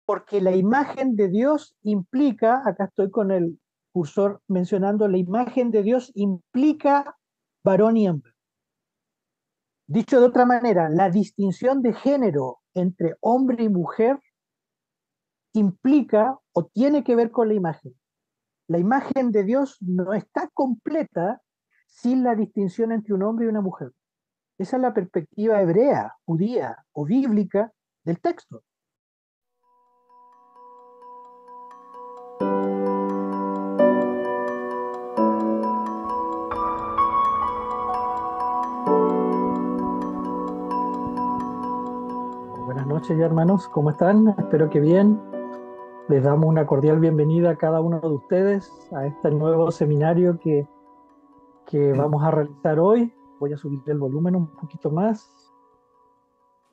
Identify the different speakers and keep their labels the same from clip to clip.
Speaker 1: porque la imagen de Dios implica, acá estoy con el cursor mencionando, la imagen de Dios implica varón y hembra. Dicho de otra manera, la distinción de género entre hombre y mujer implica o tiene que ver con la imagen. La imagen de Dios no está completa sin la distinción entre un hombre y una mujer. Esa es la perspectiva hebrea, judía o bíblica del texto. Buenas noches ya, hermanos, ¿cómo están? Espero que bien. Les damos una cordial bienvenida a cada uno de ustedes a este nuevo seminario que vamos a realizar hoy. Voy a subir el volumen un poquito más.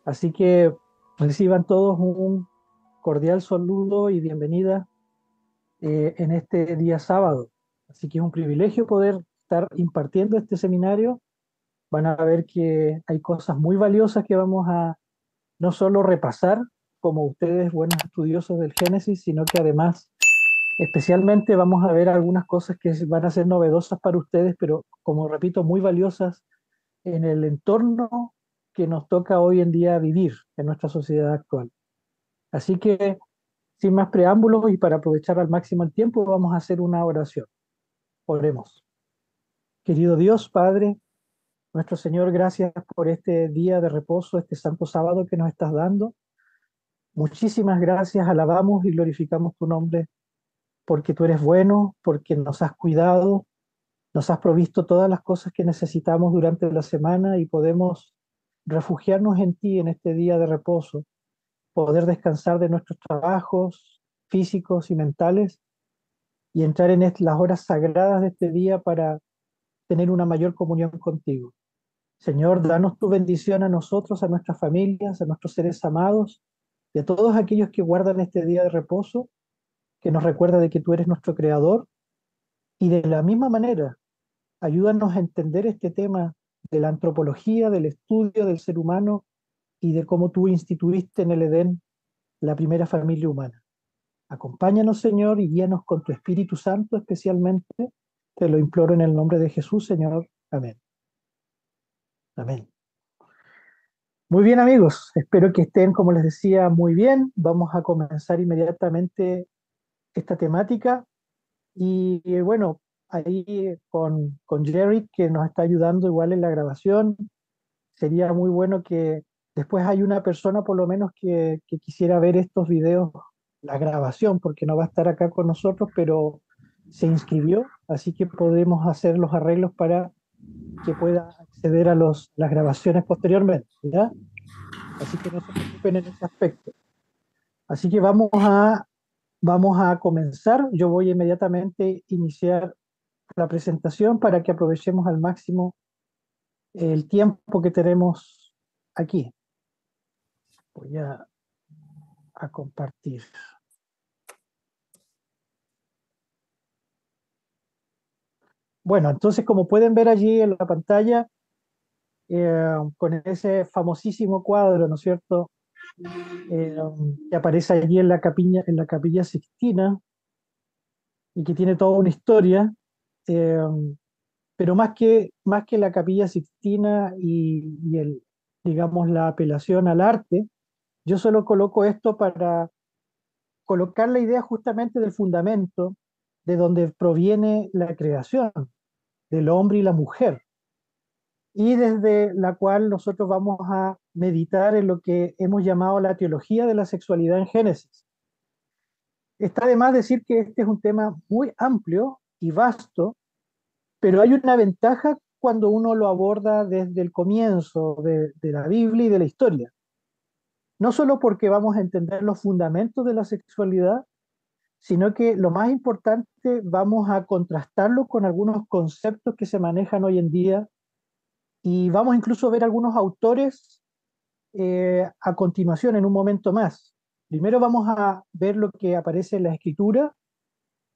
Speaker 1: Así que reciban todos un cordial saludo y bienvenida en este día sábado. Así que es un privilegio poder estar impartiendo este seminario. Van a ver que hay cosas muy valiosas que vamos a no solo repasar como ustedes, buenos estudiosos del Génesis, sino que además, especialmente, vamos a ver algunas cosas que van a ser novedosas para ustedes, pero como repito, muy valiosas en el entorno que nos toca hoy en día vivir en nuestra sociedad actual. Así que, sin más preámbulos y para aprovechar al máximo el tiempo, vamos a hacer una oración. Oremos. Querido Dios, Padre, nuestro Señor, gracias por este día de reposo, este santo sábado que nos estás dando. Muchísimas gracias, alabamos y glorificamos tu nombre porque tú eres bueno, porque nos has cuidado, nos has provisto todas las cosas que necesitamos durante la semana y podemos refugiarnos en ti en este día de reposo, poder descansar de nuestros trabajos físicos y mentales y entrar en las horas sagradas de este día para tener una mayor comunión contigo. Señor, danos tu bendición a nosotros, a nuestras familias, a nuestros seres amados y a todos aquellos que guardan este día de reposo, que nos recuerda de que tú eres nuestro creador y de la misma manera, ayúdanos a entender este tema de la antropología, del estudio del ser humano y de cómo tú instituiste en el Edén la primera familia humana. Acompáñanos, Señor, y guíanos con tu Espíritu Santo especialmente. Te lo imploro en el nombre de Jesús, Señor. Amén. Amén. Muy bien, amigos. Espero que estén, como les decía, muy bien. Vamos a comenzar inmediatamente esta temática. Y bueno, ahí con Jerry, que nos está ayudando igual en la grabación, sería muy bueno que después hay una persona por lo menos que quisiera ver estos videos, la grabación, porque no va a estar acá con nosotros, pero se inscribió, así que podemos hacer los arreglos para que pueda acceder a las grabaciones posteriormente, ¿ya? Así que no se preocupen en ese aspecto. Así que vamos a comenzar. Yo voy inmediatamente a iniciar la presentación para que aprovechemos al máximo el tiempo que tenemos aquí. Voy a compartir. Bueno, entonces como pueden ver allí en la pantalla, con ese famosísimo cuadro, ¿no es cierto? Eh, que aparece allí en la Capilla Sixtina y que tiene toda una historia. eh, pero más que la Capilla Sixtina y digamos, la apelación al arte, yo solo coloco esto para colocar la idea justamente del fundamento de donde proviene la creación del hombre y la mujer, y desde la cual nosotros vamos a meditar en lo que hemos llamado la teología de la sexualidad en Génesis. Está de más decir que este es un tema muy amplio y vasto, pero hay una ventaja cuando uno lo aborda desde el comienzo de la Biblia y de la historia. No solo porque vamos a entender los fundamentos de la sexualidad, sino que lo más importante, vamos a contrastarlo con algunos conceptos que se manejan hoy en día y vamos incluso a ver algunos autores a continuación, en un momento más. Primero vamos a ver lo que aparece en la escritura.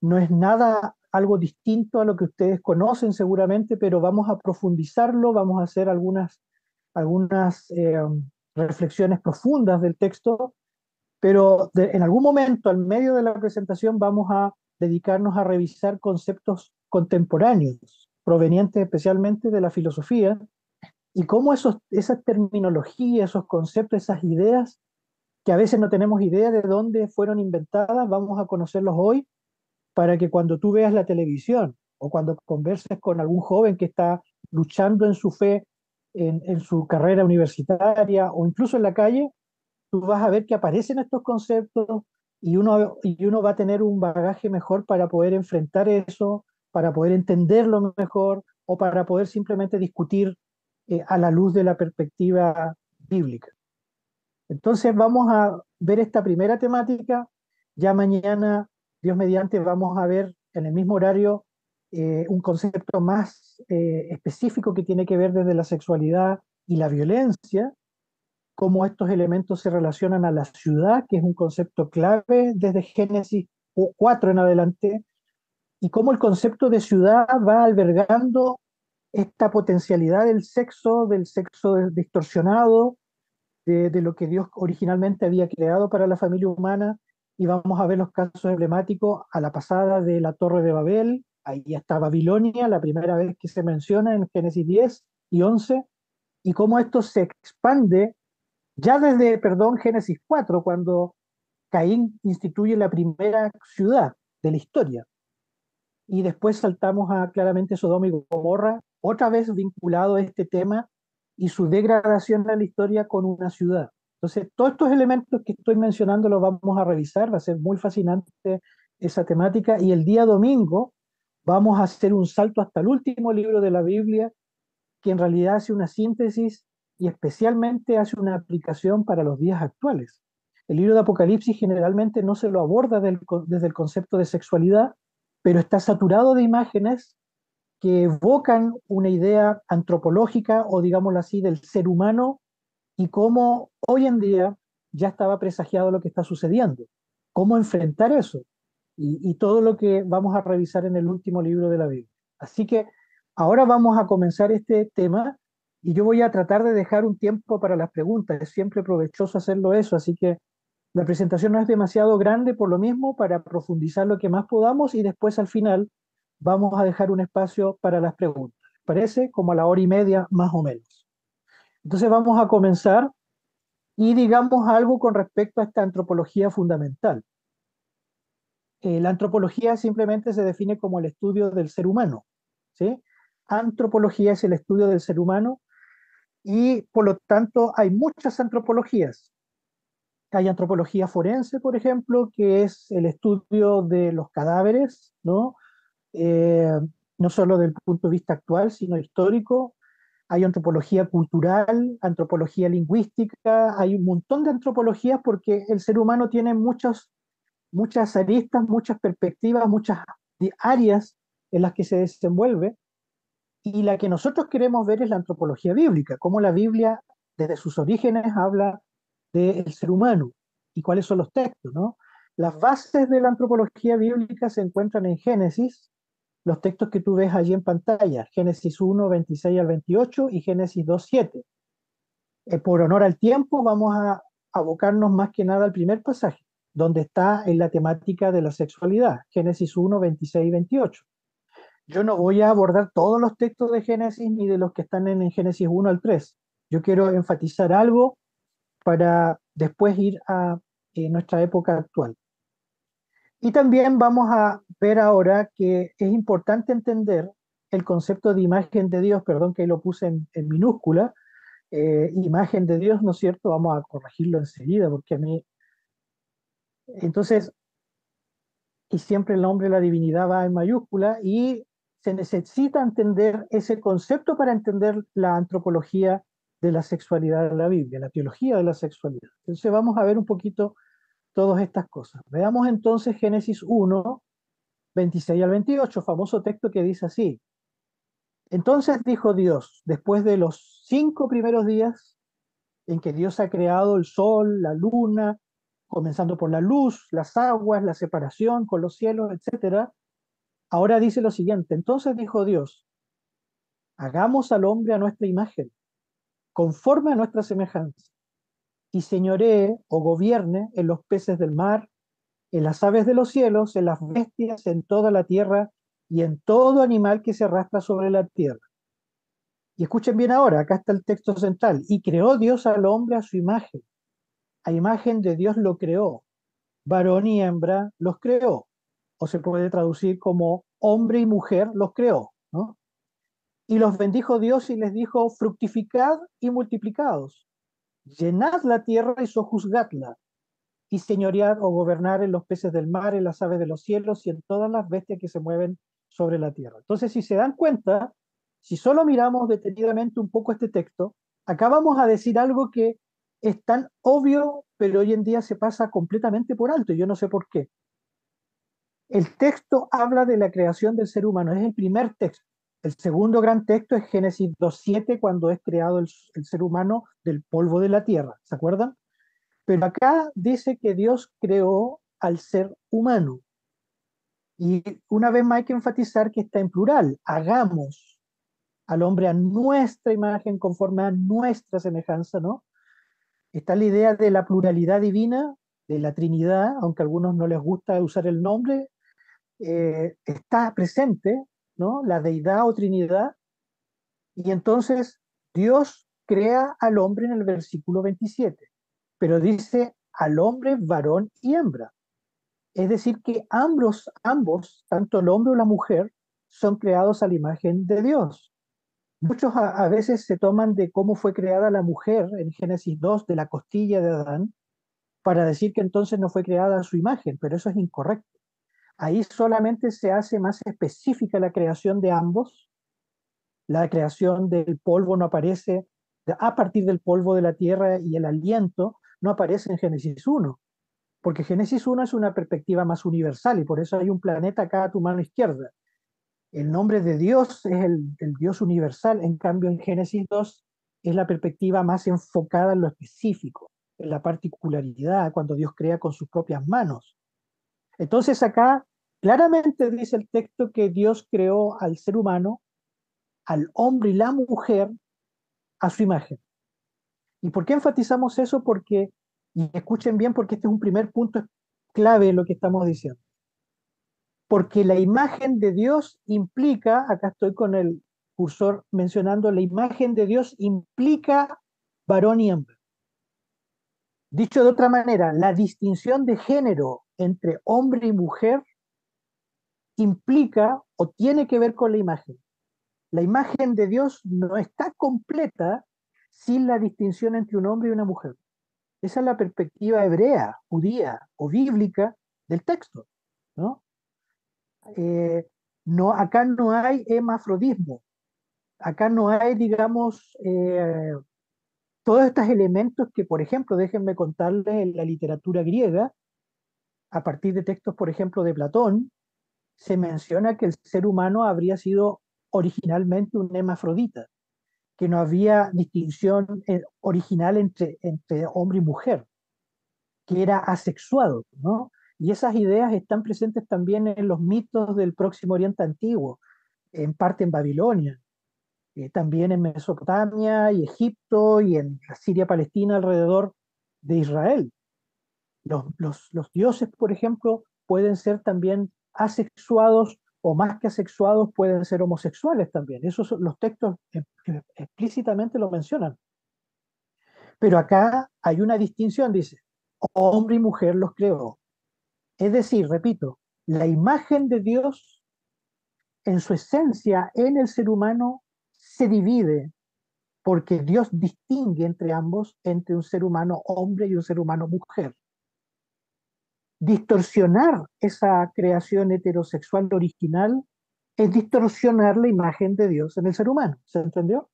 Speaker 1: No es nada algo distinto a lo que ustedes conocen seguramente, pero vamos a profundizarlo, vamos a hacer algunas reflexiones profundas del texto pero en algún momento, al medio de la presentación, vamos a dedicarnos a revisar conceptos contemporáneos, provenientes especialmente de la filosofía, y cómo esas terminologías, esos conceptos, esas ideas, que a veces no tenemos idea de dónde fueron inventadas, vamos a conocerlos hoy para que cuando tú veas la televisión o cuando converses con algún joven que está luchando en su fe, en su carrera universitaria o incluso en la calle, tú vas a ver que aparecen estos conceptos y uno va a tener un bagaje mejor para poder enfrentar eso, para poder entenderlo mejor o para poder simplemente discutir a la luz de la perspectiva bíblica. Entonces vamos a ver esta primera temática. Ya mañana, Dios mediante, vamos a ver en el mismo horario un concepto más específico que tiene que ver desde la sexualidad y la violencia, cómo estos elementos se relacionan a la ciudad, que es un concepto clave desde Génesis 4 en adelante, y cómo el concepto de ciudad va albergando esta potencialidad del sexo distorsionado, de lo que Dios originalmente había creado para la familia humana, y vamos a ver los casos emblemáticos a la pasada de la Torre de Babel, ahí está Babilonia, la primera vez que se menciona en Génesis 10 y 11, y cómo esto se expande ya desde, perdón, Génesis 4, cuando Caín instituye la primera ciudad de la historia. Y después saltamos a claramente Sodoma y Gomorra, otra vez vinculado a este tema y su degradación en la historia con una ciudad. Entonces, todos estos elementos que estoy mencionando los vamos a revisar, va a ser muy fascinante esa temática. Y el día domingo vamos a hacer un salto hasta el último libro de la Biblia, que en realidad hace una síntesis y especialmente hace una aplicación para los días actuales. El libro de Apocalipsis generalmente no se lo aborda desde el concepto de sexualidad, pero está saturado de imágenes que evocan una idea antropológica o digámoslo así del ser humano y cómo hoy en día ya estaba presagiado lo que está sucediendo. ¿Cómo enfrentar eso? Y todo lo que vamos a revisar en el último libro de la Biblia. Así que ahora vamos a comenzar este tema y yo voy a tratar de dejar un tiempo para las preguntas. Es siempre provechoso hacerlo eso, así que la presentación no es demasiado grande por lo mismo para profundizar lo que más podamos y después al final vamos a dejar un espacio para las preguntas. Parece como a la hora y media más o menos. Entonces vamos a comenzar y digamos algo con respecto a esta antropología fundamental. La antropología simplemente se define como el estudio del ser humano, ¿sí? Antropología es el estudio del ser humano y por lo tanto hay muchas antropologías. Hay antropología forense, por ejemplo, que es el estudio de los cadáveres, ¿no? Eh, no solo del punto de vista actual, sino histórico. Hay antropología cultural, antropología lingüística, hay un montón de antropologías porque el ser humano tiene muchas aristas, muchas perspectivas, muchas áreas en las que se desenvuelve, y la que nosotros queremos ver es la antropología bíblica, cómo la Biblia desde sus orígenes habla del ser humano y cuáles son los textos, ¿no? Las bases de la antropología bíblica se encuentran en Génesis, los textos que tú ves allí en pantalla, Génesis 1, 26 al 28 y Génesis 2, 7. Por honor al tiempo, vamos a abocarnos más que nada al primer pasaje, donde está en la temática de la sexualidad, Génesis 1, 26 y 28. Yo no voy a abordar todos los textos de Génesis ni de los que están en Génesis 1 al 3. Yo quiero enfatizar algo para después ir a nuestra época actual. Y también vamos a ver ahora que es importante entender el concepto de imagen de Dios, perdón que ahí lo puse en minúscula, imagen de Dios, ¿no es cierto? Vamos a corregirlo enseguida, porque a mí, entonces, y siempre el nombre de la divinidad va en mayúscula, y se necesita entender ese concepto para entender la antropología de la sexualidad de la Biblia, la teología de la sexualidad. Entonces vamos a ver un poquito todas estas cosas. Veamos entonces Génesis 1, 26 al 28, famoso texto que dice así. Entonces dijo Dios, después de los 5 primeros días, en que Dios ha creado el sol, la luna, comenzando por la luz, las aguas, la separación con los cielos, etcétera. Ahora dice lo siguiente, entonces dijo Dios, hagamos al hombre a nuestra imagen, conforme a nuestra semejanza, y señoree o gobierne en los peces del mar, en las aves de los cielos, en las bestias, en toda la tierra y en todo animal que se arrastra sobre la tierra. Y escuchen bien ahora, acá está el texto central. Y creó Dios al hombre a su imagen. A imagen de Dios lo creó. Varón y hembra los creó. O se puede traducir como hombre y mujer los creó, ¿no? Y los bendijo Dios y les dijo, fructificad y multiplicaos. Llenad la tierra y sojuzgadla. Y señorear o gobernar en los peces del mar, en las aves de los cielos y en todas las bestias que se mueven sobre la tierra. Entonces, si se dan cuenta, si solo miramos detenidamente un poco este texto, acá vamos a decir algo que es tan obvio, pero hoy en día se pasa completamente por alto, y yo no sé por qué. El texto habla de la creación del ser humano, es el primer texto. El segundo gran texto es Génesis 2:7, cuando es creado el ser humano del polvo de la tierra, ¿se acuerdan? Pero acá dice que Dios creó al ser humano. Y una vez más hay que enfatizar que está en plural. Hagamos al hombre a nuestra imagen, conforme a nuestra semejanza, ¿no? Está la idea de la pluralidad divina, de la Trinidad, aunque a algunos no les gusta usar el nombre, está presente, ¿no? La deidad o Trinidad. Y entonces Dios crea al hombre en el versículo 27, pero dice al hombre varón y hembra. Es decir, que ambos, tanto el hombre o la mujer, son creados a la imagen de Dios. Muchos a veces se toman de cómo fue creada la mujer en Génesis 2 de la costilla de Adán, para decir que entonces no fue creada a su imagen, pero eso es incorrecto. Ahí solamente se hace más específica la creación de ambos. La creación del polvo no aparece a partir del polvo de la tierra, y el aliento no aparece en Génesis 1, porque Génesis 1 es una perspectiva más universal y por eso hay un planeta acá a tu mano izquierda. El nombre de Dios es el Dios universal, en cambio en Génesis 2 es la perspectiva más enfocada en lo específico, en la particularidad, cuando Dios crea con sus propias manos. Entonces acá claramente dice el texto que Dios creó al ser humano, al hombre y la mujer, a su imagen. ¿Y por qué enfatizamos eso? Porque, y escuchen bien, porque este es un primer punto clave en lo que estamos diciendo. Porque la imagen de Dios implica, acá estoy con el cursor mencionando, la imagen de Dios implica varón y hembra. Dicho de otra manera, la distinción de género entre hombre y mujer implica o tiene que ver con la imagen. La imagen de Dios no está completa sin la distinción entre un hombre y una mujer. Esa es la perspectiva hebrea, judía o bíblica del texto, ¿no? No, acá no hay hermafrodismo, acá no hay, digamos, todos estos elementos que, por ejemplo, déjenme contarles en la literatura griega, a partir de textos, por ejemplo, de Platón, se menciona que el ser humano habría sido originalmente un hermafrodita, que no había distinción original entre hombre y mujer, que era asexuado, ¿no? Y esas ideas están presentes también en los mitos del Próximo Oriente Antiguo, en parte en Babilonia, también en Mesopotamia y Egipto y en la Siria Palestina alrededor de Israel. Los dioses, por ejemplo, pueden ser también asexuados o más que asexuados pueden ser homosexuales también. Esos son, los textos explícitamente lo mencionan. Pero acá hay una distinción, dice, hombre y mujer los creó. Es decir, repito, la imagen de Dios en su esencia en el ser humano se divide porque Dios distingue entre ambos, entre un ser humano hombre y un ser humano mujer. Distorsionar esa creación heterosexual original es distorsionar la imagen de Dios en el ser humano. ¿Se entendió?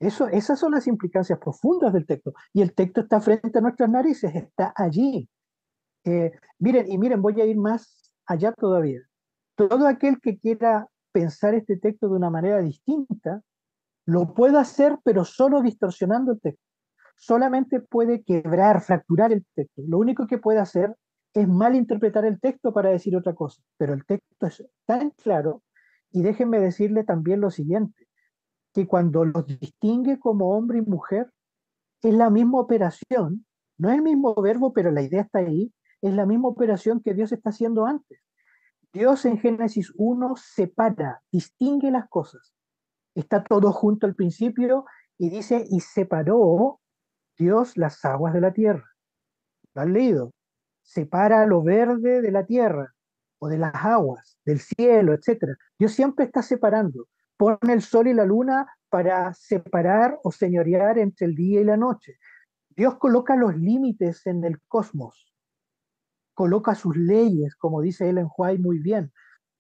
Speaker 1: Esas son las implicancias profundas del texto. Y el texto está frente a nuestras narices, está allí. Miren, voy a ir más allá todavía. Todo aquel que quiera pensar este texto de una manera distinta, lo puede hacer, pero solo distorsionando el texto. Solamente puede quebrar, fracturar el texto. Lo único que puede hacer es malinterpretar el texto para decir otra cosa. Pero el texto es tan claro, y déjenme decirle también lo siguiente, que cuando los distingue como hombre y mujer, es la misma operación, no es el mismo verbo, pero la idea está ahí, es la misma operación que Dios está haciendo antes. Dios en Génesis 1 separa, distingue las cosas. Está todo junto al principio y dice, y separó Dios las aguas de la tierra. ¿Lo han leído? Separa lo verde de la tierra o de las aguas, del cielo, etcétera. Dios siempre está separando. Pone el sol y la luna para separar o señorear entre el día y la noche. Dios coloca los límites en el cosmos, coloca sus leyes, como dice Ellen White muy bien.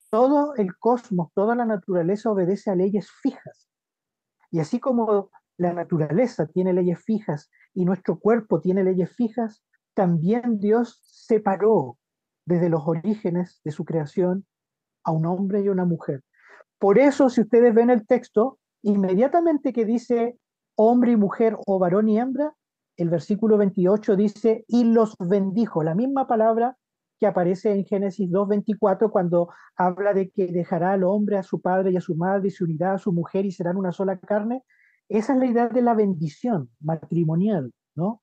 Speaker 1: Todo el cosmos, toda la naturaleza obedece a leyes fijas. Y así como la naturaleza tiene leyes fijas y nuestro cuerpo tiene leyes fijas, también Dios separó desde los orígenes de su creación a un hombre y una mujer. Por eso, si ustedes ven el texto, inmediatamente que dice hombre y mujer o varón y hembra, el versículo 28 dice, y los bendijo, la misma palabra que aparece en Génesis 2:24 cuando habla de que dejará al hombre a su padre y a su madre y se unirá a su mujer y serán una sola carne. Esa es la idea de la bendición matrimonial, ¿no?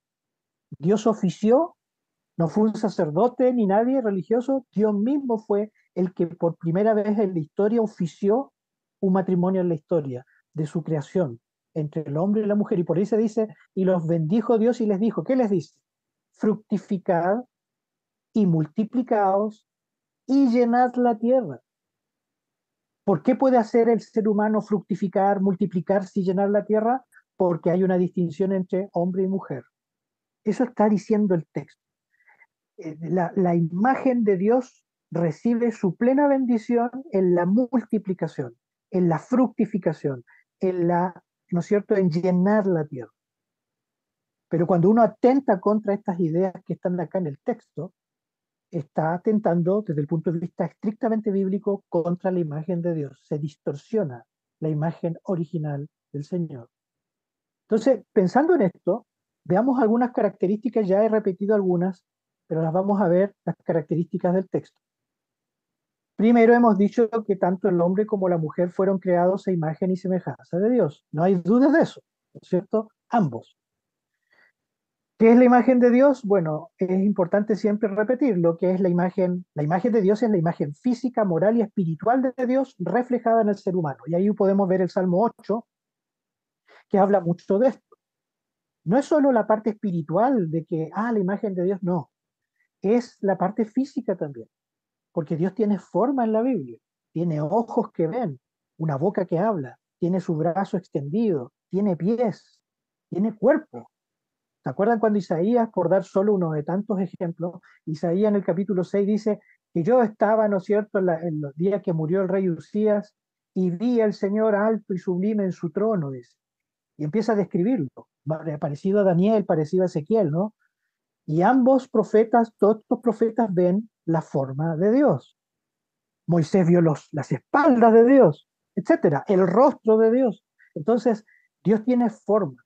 Speaker 1: Dios ofició, no fue un sacerdote ni nadie religioso, Dios mismo fue el que por primera vez en la historia ofició un matrimonio en la historia de su creación entre el hombre y la mujer. Y por ahí se dice, y los bendijo Dios y les dijo, ¿qué les dice? Fructificad y multiplicaos y llenad la tierra. ¿Por qué puede hacer el ser humano fructificar, multiplicarse y llenar la tierra? Porque hay una distinción entre hombre y mujer. Eso está diciendo el texto. La imagen de Dios recibe su plena bendición en la multiplicación, en la fructificación, en la, ¿no es cierto?, en llenar la tierra. Pero cuando uno atenta contra estas ideas que están acá en el texto, está atentando desde el punto de vista estrictamente bíblico contra la imagen de Dios. Se distorsiona la imagen original del Señor. Entonces, pensando en esto, veamos algunas características, ya he repetido algunas, pero las vamos a ver, las características del texto. Primero hemos dicho que tanto el hombre como la mujer fueron creados a imagen y semejanza de Dios. No hay dudas de eso, ¿no es cierto? Ambos. ¿Qué es la imagen de Dios? Bueno, es importante siempre repetir lo que es la imagen. La imagen de Dios es la imagen física, moral y espiritual de Dios reflejada en el ser humano. Y ahí podemos ver el Salmo 8, que habla mucho de esto. No es solo la parte espiritual de que, la imagen de Dios, no. Es la parte física también. Porque Dios tiene forma en la Biblia. Tiene ojos que ven, una boca que habla, tiene su brazo extendido, tiene pies, tiene cuerpo. ¿Se acuerdan cuando Isaías, por dar solo uno de tantos ejemplos, Isaías en el capítulo 6 dice que yo estaba, ¿no es cierto?, en los días que murió el rey Usías y vi al Señor alto y sublime en su trono, dice. Y empieza a describirlo, parecido a Daniel, parecido a Ezequiel, ¿no? Y ambos profetas, todos estos profetas ven la forma de Dios. Moisés vio las espaldas de Dios, etcétera, el rostro de Dios. Entonces, Dios tiene forma.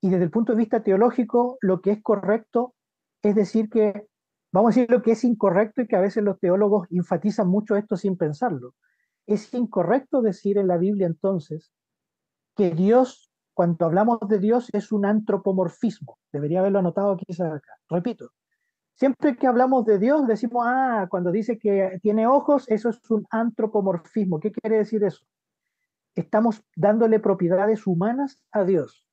Speaker 1: Y desde el punto de vista teológico, lo que es correcto es decir que, vamos a decir lo que es incorrecto y que a veces los teólogos enfatizan mucho esto sin pensarlo. Es incorrecto decir en la Biblia entonces que Dios, cuando hablamos de Dios, es un antropomorfismo. Debería haberlo anotado quizás acá. Repito, siempre que hablamos de Dios decimos, cuando dice que tiene ojos, eso es un antropomorfismo. ¿Qué quiere decir eso? Estamos dándole propiedades humanas a Dios,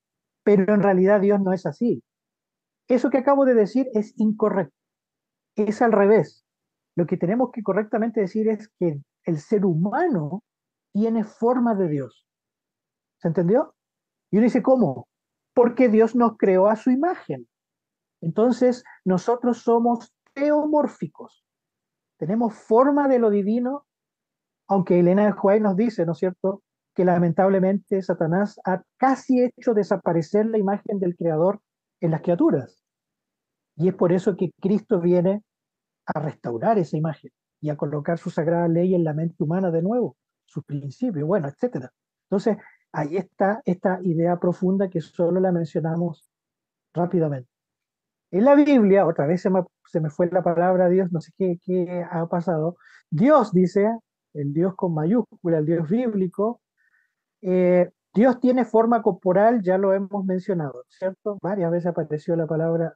Speaker 1: pero en realidad Dios no es así. Eso que acabo de decir es incorrecto, es al revés. Lo que tenemos que correctamente decir es que el ser humano tiene forma de Dios. ¿Se entendió? Y uno dice, ¿cómo? Porque Dios nos creó a su imagen. Entonces, nosotros somos teomórficos. Tenemos forma de lo divino, aunque Elena de White nos dice, ¿no es cierto?, que lamentablemente Satanás ha casi hecho desaparecer la imagen del Creador en las criaturas. Y es por eso que Cristo viene a restaurar esa imagen y a colocar su sagrada ley en la mente humana de nuevo, sus principios, bueno, etcétera. Entonces, ahí está esta idea profunda que solo la mencionamos rápidamente. En la Biblia, otra vez se me fue la palabra Dios, no sé qué ha pasado. Dios dice, el Dios con mayúscula, el Dios bíblico, Dios tiene forma corporal, ya lo hemos mencionado, ¿cierto? Varias veces apareció la palabra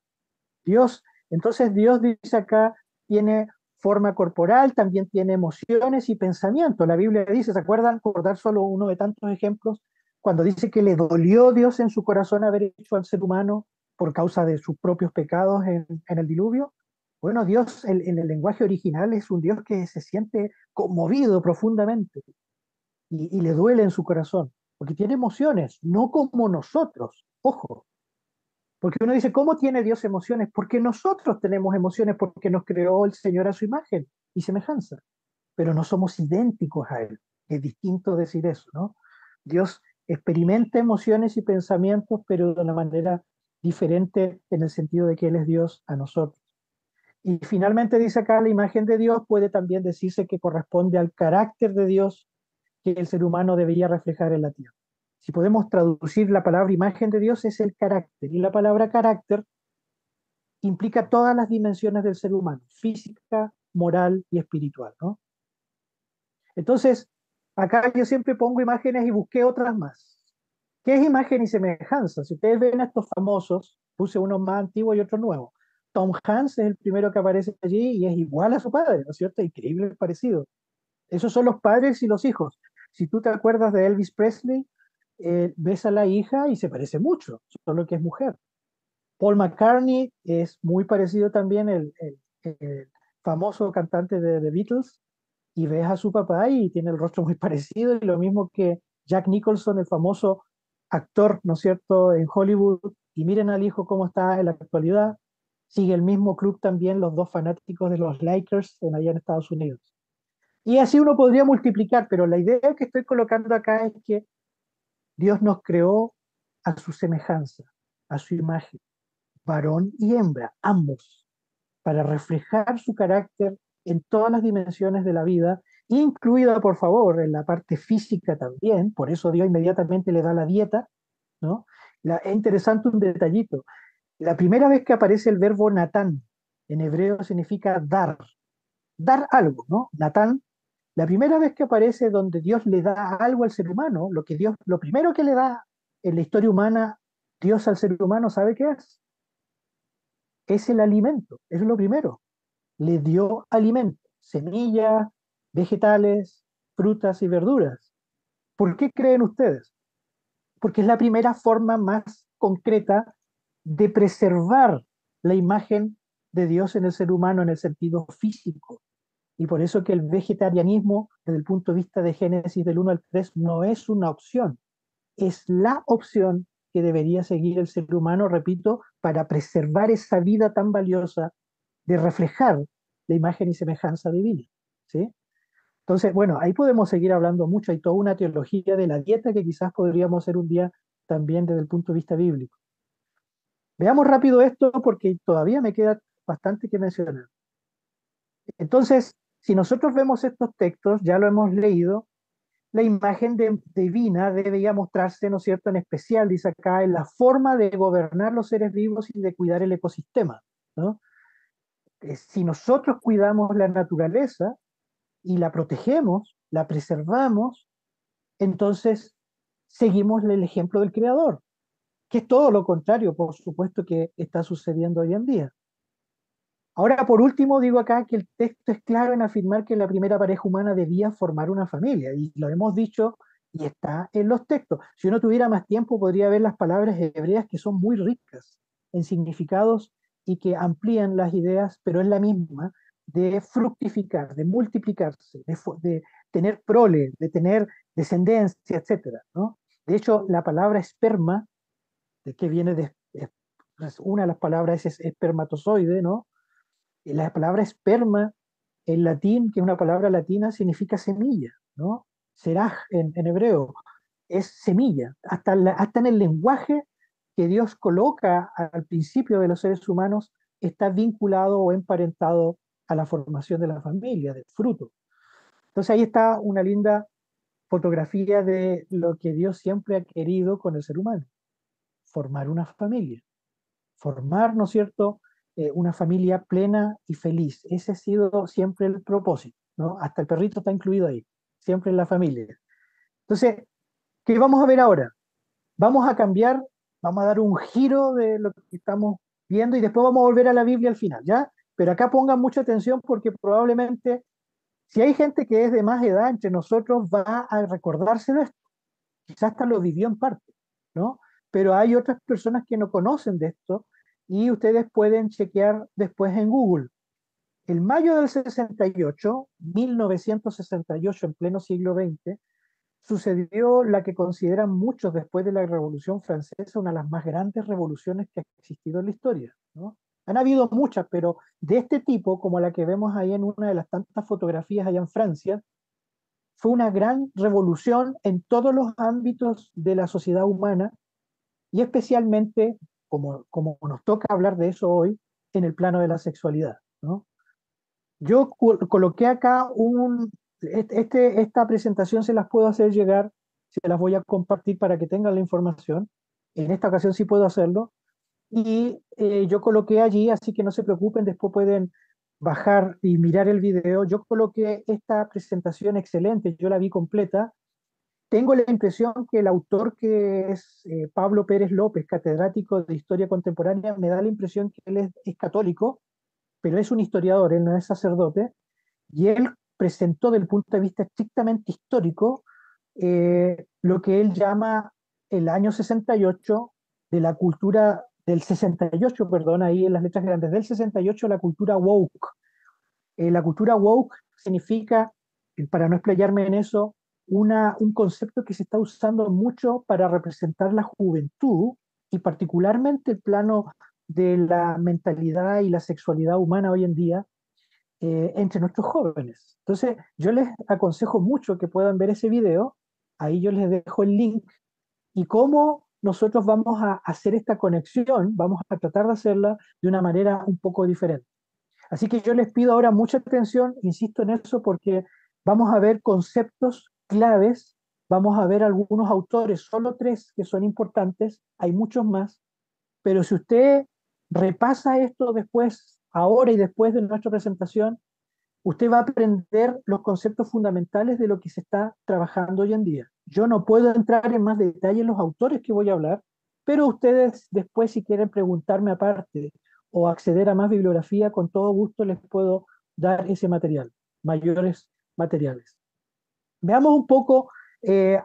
Speaker 1: Dios. Entonces Dios dice acá, tiene forma corporal, también tiene emociones y pensamientos. La Biblia dice, ¿se acuerdan? Por dar solo uno de tantos ejemplos, cuando dice que le dolió Dios en su corazón haber hecho al ser humano por causa de sus propios pecados en el diluvio. Bueno, Dios en el lenguaje original es un Dios que se siente conmovido profundamente y le duele en su corazón, porque tiene emociones, no como nosotros. Ojo, porque uno dice, ¿cómo tiene Dios emociones? Porque nosotros tenemos emociones, porque nos creó el Señor a su imagen y semejanza, pero no somos idénticos a Él. Es distinto decir eso, ¿no? Dios experimenta emociones y pensamientos, pero de una manera diferente en el sentido de que Él es Dios a nosotros. Y finalmente dice acá, la imagen de Dios puede también decirse que corresponde al carácter de Dios que el ser humano debería reflejar en la tierra. Si podemos traducir la palabra imagen de Dios es el carácter, y la palabra carácter implica todas las dimensiones del ser humano, física, moral y espiritual, ¿no? Entonces, acá yo siempre pongo imágenes y busqué otras más. ¿Qué es imagen y semejanza? Si ustedes ven a estos famosos, puse unos más antiguos y otros nuevos. Tom Hanks es el primero que aparece allí y es igual a su padre, ¿no es cierto? Increíble parecido. Esos son los padres y los hijos. Si tú te acuerdas de Elvis Presley, ves a la hija y se parece mucho, solo que es mujer. Paul McCartney es muy parecido también, el famoso cantante de The Beatles, y ves a su papá y tiene el rostro muy parecido, y lo mismo que Jack Nicholson, el famoso actor, ¿no es cierto?, en Hollywood, y miren al hijo cómo está en la actualidad, sigue el mismo club también los dos fanáticos de los Lakers allá en Estados Unidos. Y así uno podría multiplicar, pero la idea que estoy colocando acá es que Dios nos creó a su semejanza, a su imagen, varón y hembra, ambos, para reflejar su carácter en todas las dimensiones de la vida, incluida, por favor, en la parte física también. Por eso Dios inmediatamente le da la dieta, ¿no? Es interesante un detallito. La primera vez que aparece el verbo natán en hebreo significa dar algo, ¿no? Natán, la primera vez que aparece donde Dios le da algo al ser humano, lo primero que le da en la historia humana Dios al ser humano, ¿sabe qué es? Es el alimento, es lo primero. Le dio alimento, semillas, vegetales, frutas y verduras. ¿Por qué creen ustedes? Porque es la primera forma más concreta de preservar la imagen de Dios en el ser humano en el sentido físico. Y por eso que el vegetarianismo, desde el punto de vista de Génesis del 1 al 3, no es una opción, es la opción que debería seguir el ser humano, repito, para preservar esa vida tan valiosa de reflejar la imagen y semejanza divina. ¿Sí? Entonces, bueno, ahí podemos seguir hablando mucho. Hay toda una teología de la dieta que quizás podríamos hacer un día también desde el punto de vista bíblico. Veamos rápido esto porque todavía me queda bastante que mencionar. Entonces, si nosotros vemos estos textos, ya lo hemos leído, la imagen divina debería mostrarse, ¿no es cierto?, en especial, dice acá, en la forma de gobernar los seres vivos y de cuidar el ecosistema, ¿no? Si nosotros cuidamos la naturaleza y la protegemos, la preservamos, entonces seguimos el ejemplo del Creador, que es todo lo contrario, por supuesto, que está sucediendo hoy en día. Ahora, por último, digo acá que el texto es claro en afirmar que la primera pareja humana debía formar una familia, y lo hemos dicho y está en los textos. Si uno tuviera más tiempo, podría ver las palabras hebreas que son muy ricas en significados y que amplían las ideas, pero es la misma, de fructificar, de multiplicarse, de tener prole, de tener descendencia, etcétera, ¿no? De hecho, la palabra esperma, de que viene una de las palabras es espermatozoide, ¿no? La palabra esperma en latín, que es una palabra latina, significa semilla, ¿no? Seraj en hebreo es semilla. Hasta en el lenguaje que Dios coloca al principio de los seres humanos está vinculado o emparentado a la formación de la familia, del fruto. Entonces ahí está una linda fotografía de lo que Dios siempre ha querido con el ser humano, formar una familia formar, ¿no es cierto?, una familia plena y feliz. Ese ha sido siempre el propósito, ¿no? Hasta el perrito está incluido ahí, siempre en la familia. Entonces, ¿Qué vamos a ver ahora? Vamos a cambiar, vamos a dar un giro de lo que estamos viendo y después vamos a volver a la Biblia al final, ¿ya? Pero acá pongan mucha atención porque probablemente si hay gente que es de más edad entre nosotros va a recordarse de esto, quizás hasta lo vivió en parte, ¿no? Pero hay otras personas que no conocen de esto y ustedes pueden chequear después en Google. El mayo del 68, 1968, en pleno siglo XX, sucedió la que consideran muchos después de la Revolución Francesa una de las más grandes revoluciones que ha existido en la historia, ¿no? Han habido muchas, pero de este tipo, como la que vemos ahí en una de las tantas fotografías allá en Francia, fue una gran revolución en todos los ámbitos de la sociedad humana y especialmente, como nos toca hablar de eso hoy, en el plano de la sexualidad, ¿no? Yo coloqué acá esta presentación se las puedo hacer llegar, se las voy a compartir para que tengan la información. En esta ocasión sí puedo hacerlo. Y yo coloqué allí, así que no se preocupen, después pueden bajar y mirar el video. Yo coloqué esta presentación excelente, yo la vi completa. Tengo la impresión que el autor, que es Pablo Pérez López, catedrático de Historia Contemporánea, me da la impresión que él es católico, pero es un historiador, él no es sacerdote, y él presentó desde el punto de vista estrictamente histórico lo que él llama el año 68 de la cultura, del 68, perdón, ahí en las letras grandes, del 68 la cultura woke. La cultura woke significa, para no explayarme en eso, un concepto que se está usando mucho para representar la juventud y particularmente el plano de la mentalidad y la sexualidad humana hoy en día entre nuestros jóvenes. Entonces, yo les aconsejo mucho que puedan ver ese video, ahí yo les dejo el link, y cómo nosotros vamos a hacer esta conexión, vamos a tratar de hacerla de una manera un poco diferente. Así que yo les pido ahora mucha atención, insisto en eso, porque vamos a ver conceptos claves, vamos a ver algunos autores, solo tres que son importantes, hay muchos más, pero si usted repasa esto después, ahora y después de nuestra presentación, usted va a aprender los conceptos fundamentales de lo que se está trabajando hoy en día. Yo no puedo entrar en más detalle en los autores que voy a hablar, pero ustedes después si quieren preguntarme aparte o acceder a más bibliografía, con todo gusto les puedo dar ese material, mayores materiales. Veamos un poco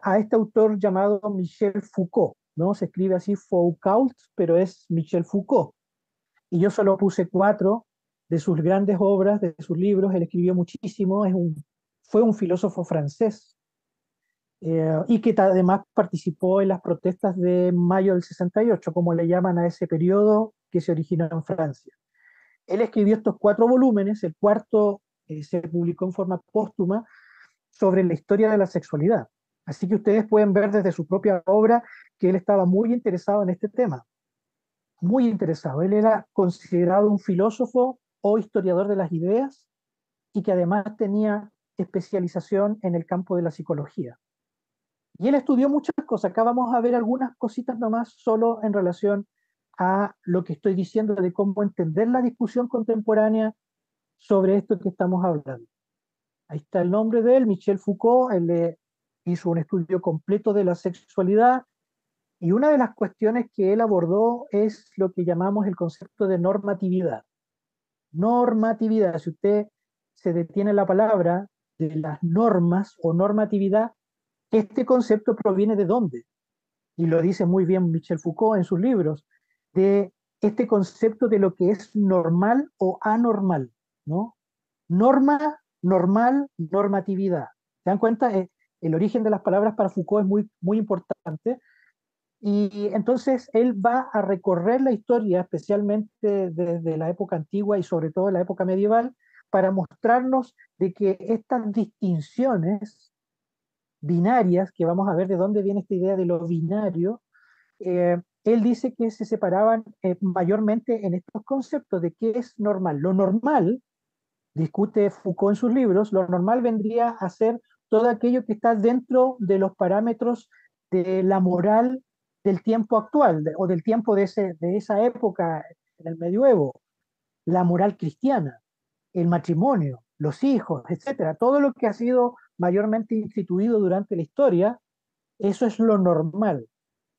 Speaker 1: a este autor llamado Michel Foucault, ¿no? Se escribe así Foucault, pero es Michel Foucault. Y yo solo puse cuatro de sus grandes obras, de sus libros. Él escribió muchísimo, fue un filósofo francés y que además participó en las protestas de mayo del 68, como le llaman a ese periodo que se originó en Francia. Él escribió estos cuatro volúmenes, el cuarto se publicó en forma póstuma sobre la historia de la sexualidad. Así que ustedes pueden ver desde su propia obra que él estaba muy interesado en este tema, muy interesado. Él era considerado un filósofo o historiador de las ideas y que además tenía especialización en el campo de la psicología. Y él estudió muchas cosas. Acá vamos a ver algunas cositas nomás solo en relación a lo que estoy diciendo de cómo entender la discusión contemporánea sobre esto que estamos hablando. Ahí está el nombre de él, Michel Foucault. Él hizo un estudio completo de la sexualidad y una de las cuestiones que él abordó es lo que llamamos el concepto de normatividad. Normatividad, si usted se detiene en la palabra de las normas o normatividad, este concepto proviene de dónde, y lo dice muy bien Michel Foucault en sus libros, de este concepto de lo que es normal o anormal, ¿no? Norma, normal, normatividad. ¿Se dan cuenta? El origen de las palabras para Foucault es muy, muy importante. Y entonces él va a recorrer la historia, especialmente desde la época antigua y sobre todo la época medieval, para mostrarnos de que estas distinciones binarias, que vamos a ver de dónde viene esta idea de lo binario, él dice que se separaban mayormente en estos conceptos de qué es normal. Lo normal, discute Foucault en sus libros, lo normal vendría a ser todo aquello que está dentro de los parámetros de la moral del tiempo actual o del tiempo de esa época en el medioevo, la moral cristiana, el matrimonio, los hijos, etcétera, todo lo que ha sido mayormente instituido durante la historia Eso es lo normal.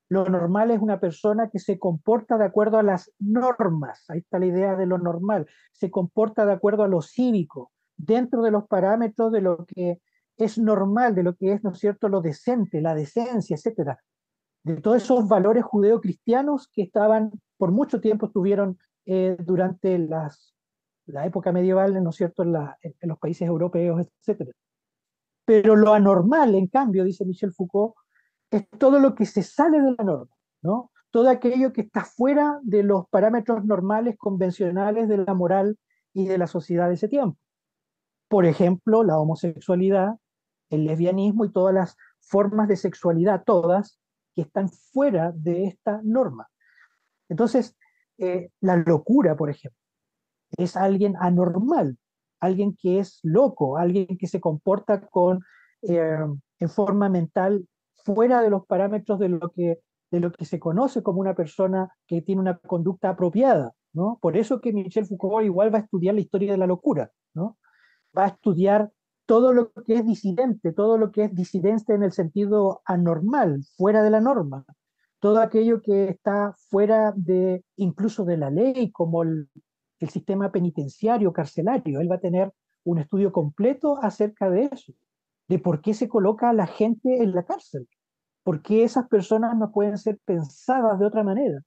Speaker 1: Lo normal es una persona que se comporta de acuerdo a las normas. Ahí está la idea de lo normal. Se comporta de acuerdo a lo cívico, dentro de los parámetros de lo que es normal, de lo que es, ¿no es cierto?, lo decente, la decencia, etcétera. De todos esos valores judeocristianos que estaban, por mucho tiempo estuvieron durante la época medieval, ¿no es cierto?, en los países europeos, etcétera. Pero lo anormal, en cambio, dice Michel Foucault, es todo lo que se sale de la norma, ¿no? Todo aquello que está fuera de los parámetros normales, convencionales de la moral y de la sociedad de ese tiempo. Por ejemplo, la homosexualidad, el lesbianismo y todas las formas de sexualidad, todas, que están fuera de esta norma. Entonces, la locura, por ejemplo, es alguien anormal, alguien que es loco, alguien que se comporta eh, en forma mental fuera de los parámetros de lo que se conoce como una persona que tiene una conducta apropiada, ¿no? Por eso que Michel Foucault igual va a estudiar la historia de la locura, ¿no? Va a estudiar todo lo que es disidente, todo lo que es disidente en el sentido anormal, fuera de la norma, todo aquello que está fuera de incluso de la ley, como el sistema penitenciario, carcelario. Él va a tener un estudio completo acerca de eso, de por qué se coloca a la gente en la cárcel, por qué esas personas no pueden ser pensadas de otra manera.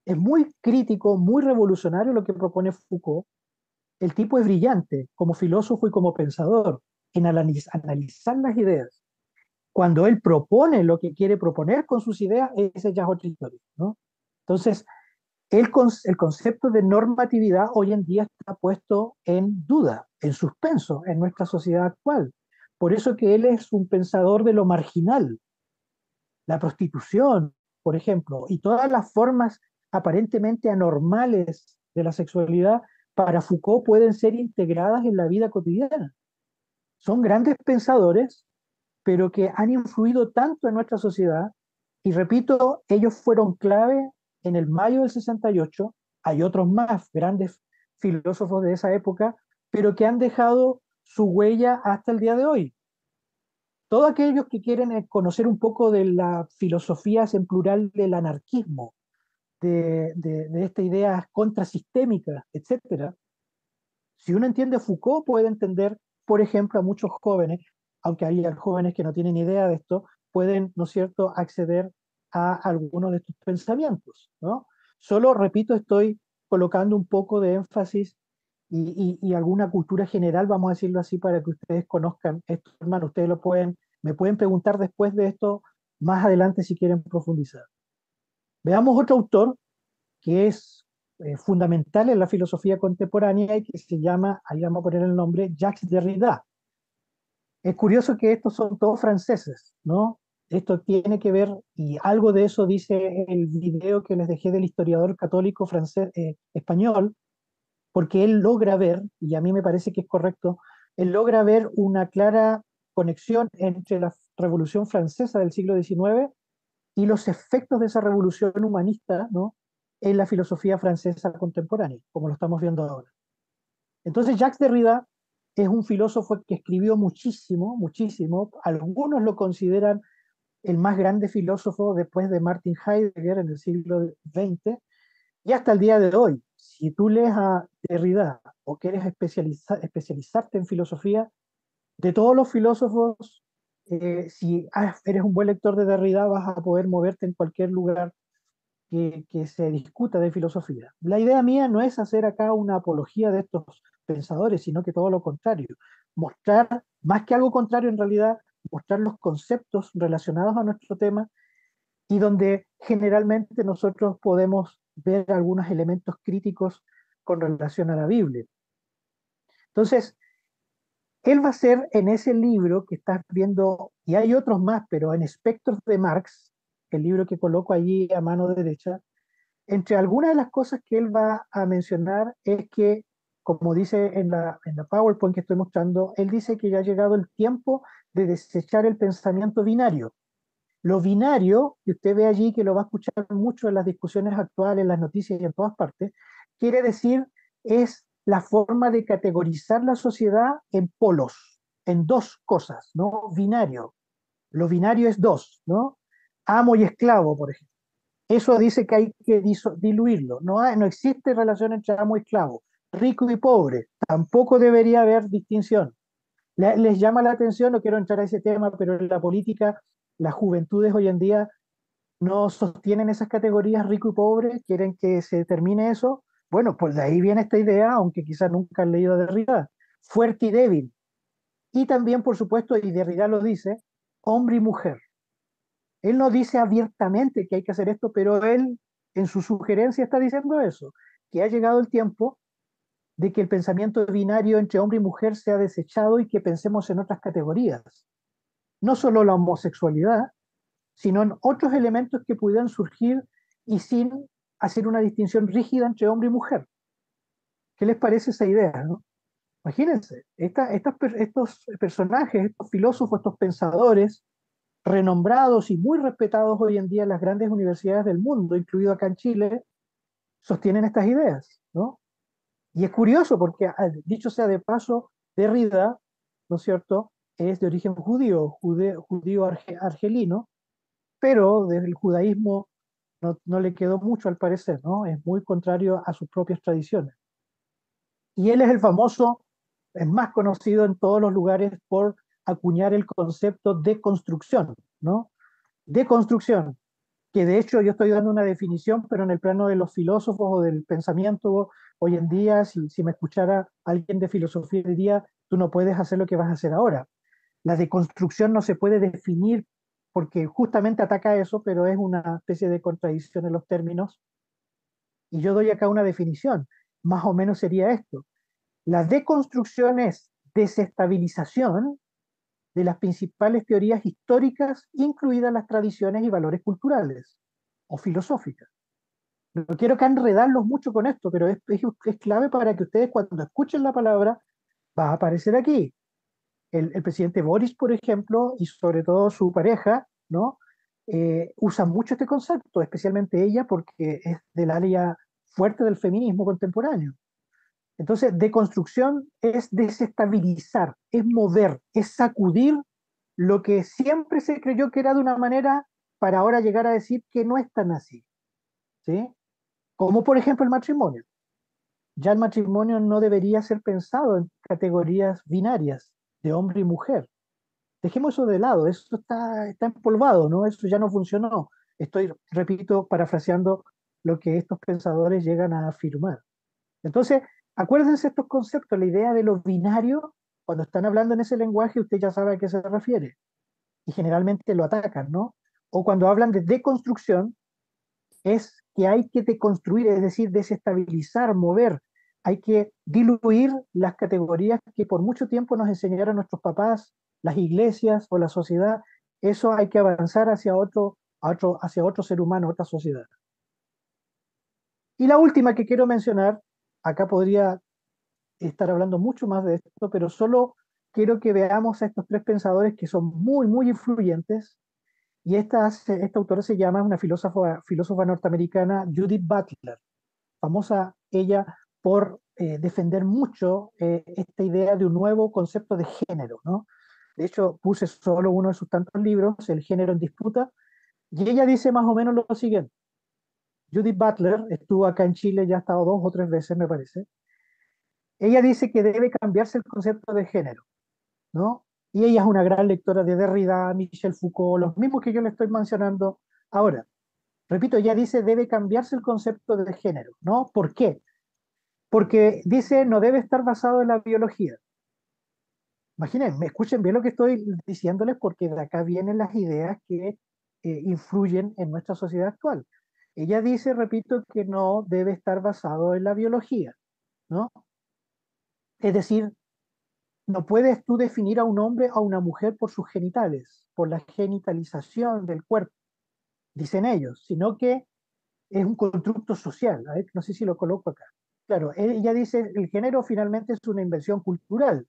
Speaker 1: Es muy crítico, muy revolucionario lo que propone Foucault. El tipo es brillante como filósofo y como pensador en analizar las ideas. Cuando él propone lo que quiere proponer con sus ideas, ese ya es otra historia, ¿no? Entonces, el concepto de normatividad hoy en día está puesto en duda, en suspenso en nuestra sociedad actual. Por eso que él es un pensador de lo marginal, la prostitución, por ejemplo, y todas las formas aparentemente anormales de la sexualidad, para Foucault pueden ser integradas en la vida cotidiana. Son grandes pensadores, pero que han influido tanto en nuestra sociedad, y repito, ellos fueron clave en el mayo del 68. Hay otros más grandes filósofos de esa época, pero que han dejado su huella hasta el día de hoy. Todos aquellos que quieren conocer un poco de las filosofías en plural del anarquismo, de esta idea contrasistémica, etcétera. Si uno entiende a Foucault, puede entender, por ejemplo, a muchos jóvenes, aunque hay jóvenes que no tienen idea de esto, pueden, ¿no es cierto?, acceder a algunos de estos pensamientos, ¿no? Solo, repito, estoy colocando un poco de énfasis y alguna cultura general, vamos a decirlo así, para que ustedes conozcan esto, hermano. Ustedes me pueden preguntar después de esto, más adelante, si quieren profundizar. Veamos otro autor que es fundamental en la filosofía contemporánea y que se llama, ahí vamos a poner el nombre, Jacques Derrida. Es curioso que estos son todos franceses, ¿no? Esto tiene que ver, y algo de eso dice el video que les dejé del historiador católico francés, español, porque él logra ver, y a mí me parece que es correcto, él logra ver una clara conexión entre la Revolución Francesa del siglo XIX y los efectos de esa revolución humanista, ¿no?, en la filosofía francesa contemporánea, como lo estamos viendo ahora. Entonces, Jacques Derrida es un filósofo que escribió muchísimo, muchísimo. Algunos lo consideran el más grande filósofo después de Martin Heidegger en el siglo XX y hasta el día de hoy. Si tú lees a Derrida o quieres especializarte en filosofía, de todos los filósofos, si eres un buen lector de Derrida, vas a poder moverte en cualquier lugar que se discuta de filosofía. La idea mía no es hacer acá una apología de estos pensadores, sino que todo lo contrario. Mostrar, más que algo contrario en realidad, mostrar los conceptos relacionados a nuestro tema y donde generalmente nosotros podemos ver algunos elementos críticos con relación a la Biblia. Entonces, él va a ser en ese libro que estás viendo, y hay otros más, pero en Espectros de Marx, el libro que coloco allí a mano derecha, entre algunas de las cosas que él va a mencionar es que, como dice en la PowerPoint que estoy mostrando, él dice que ya ha llegado el tiempo de desechar el pensamiento binario. Lo binario, que usted ve allí, que lo va a escuchar mucho en las discusiones actuales, en las noticias y en todas partes, quiere decir es la forma de categorizar la sociedad en polos, en dos cosas, ¿no? Binario. Lo binario es dos, ¿no? Amo y esclavo, por ejemplo. Eso dice que hay que diluirlo. No existe relación entre amo y esclavo. Rico y pobre. Tampoco debería haber distinción. Les llama la atención, no quiero entrar a ese tema, pero en la política, las juventudes hoy en día no sostienen esas categorías rico y pobre, quieren que se termine eso. Bueno, pues de ahí viene esta idea, aunque quizás nunca han leído Derrida, fuerte y débil. Y también, por supuesto, y Derrida lo dice, hombre y mujer. Él no dice abiertamente que hay que hacer esto, pero él en su sugerencia está diciendo eso, que ha llegado el tiempo de que el pensamiento binario entre hombre y mujer sea desechado y que pensemos en otras categorías. No solo la homosexualidad, sino en otros elementos que pudieran surgir y sin hacer una distinción rígida entre hombre y mujer. ¿Qué les parece esa idea, no? Imagínense, estos personajes, estos filósofos, estos pensadores, renombrados y muy respetados hoy en día en las grandes universidades del mundo, incluido acá en Chile, sostienen estas ideas, ¿no? Y es curioso porque, dicho sea de paso, Derrida, ¿no es cierto?, es de origen judío argelino, pero desde el judaísmo no le quedó mucho al parecer, ¿no? Es muy contrario a sus propias tradiciones. Y él es el famoso, es más conocido en todos los lugares por acuñar el concepto de construcción, ¿no? De construcción, que de hecho yo estoy dando una definición, pero en el plano de los filósofos o del pensamiento, hoy en día, si me escuchara alguien de filosofía, diría, tú no puedes hacer lo que vas a hacer ahora. La deconstrucción no se puede definir porque justamente ataca eso, pero es una especie de contradicción en los términos. Y yo doy acá una definición. Más o menos sería esto. La deconstrucción es desestabilización de las principales teorías históricas, incluidas las tradiciones y valores culturales o filosóficas. No quiero que enredarlos mucho con esto, pero es clave para que ustedes cuando escuchen la palabra va a aparecer aquí. El presidente Boris, por ejemplo, y sobre todo su pareja, ¿no? Usan mucho este concepto, especialmente ella, porque es del área fuerte del feminismo contemporáneo. Entonces, deconstrucción es desestabilizar, es mover, es sacudir lo que siempre se creyó que era de una manera para ahora llegar a decir que no es tan así, ¿sí? Como por ejemplo el matrimonio. Ya el matrimonio no debería ser pensado en categorías binarias de hombre y mujer. Dejemos eso de lado, eso está empolvado, ¿no? Eso ya no funcionó. Estoy, repito, parafraseando lo que estos pensadores llegan a afirmar. Entonces, acuérdense estos conceptos, la idea de los binarios, cuando están hablando en ese lenguaje, usted ya sabe a qué se refiere. Y generalmente lo atacan, ¿no? O cuando hablan de deconstrucción, es que hay que deconstruir, es decir, desestabilizar, mover. Hay que diluir las categorías que por mucho tiempo nos enseñaron nuestros papás, las iglesias o la sociedad. Eso hay que avanzar hacia otro ser humano, otra sociedad. Y la última que quiero mencionar, acá podría estar hablando mucho más de esto, pero solo quiero que veamos a estos tres pensadores que son muy, muy influyentes. Y esta autora se llama una filósofa norteamericana, Judith Butler, famosa ella por defender mucho esta idea de un nuevo concepto de género, ¿no? De hecho, puse solo uno de sus tantos libros, El género en disputa, y ella dice más o menos lo siguiente. Judith Butler estuvo acá en Chile, ya ha estado 2 o 3 veces, me parece. Ella dice que debe cambiarse el concepto de género, ¿no? Y ella es una gran lectora de Derrida, Michel Foucault, los mismos que yo le estoy mencionando ahora. Repito, ella dice debe cambiarse el concepto de género, ¿no? ¿Por qué? Porque dice no debe estar basado en la biología. Imaginen, me escuchen bien lo que estoy diciéndoles porque de acá vienen las ideas que influyen en nuestra sociedad actual. Ella dice, repito, que no debe estar basado en la biología, ¿no? Es decir, no puedes tú definir a un hombre o a una mujer por sus genitales, por la genitalización del cuerpo, dicen ellos, sino que es un constructo social. A ver, no sé si lo coloco acá. Claro, ella dice, el género finalmente es una invención cultural,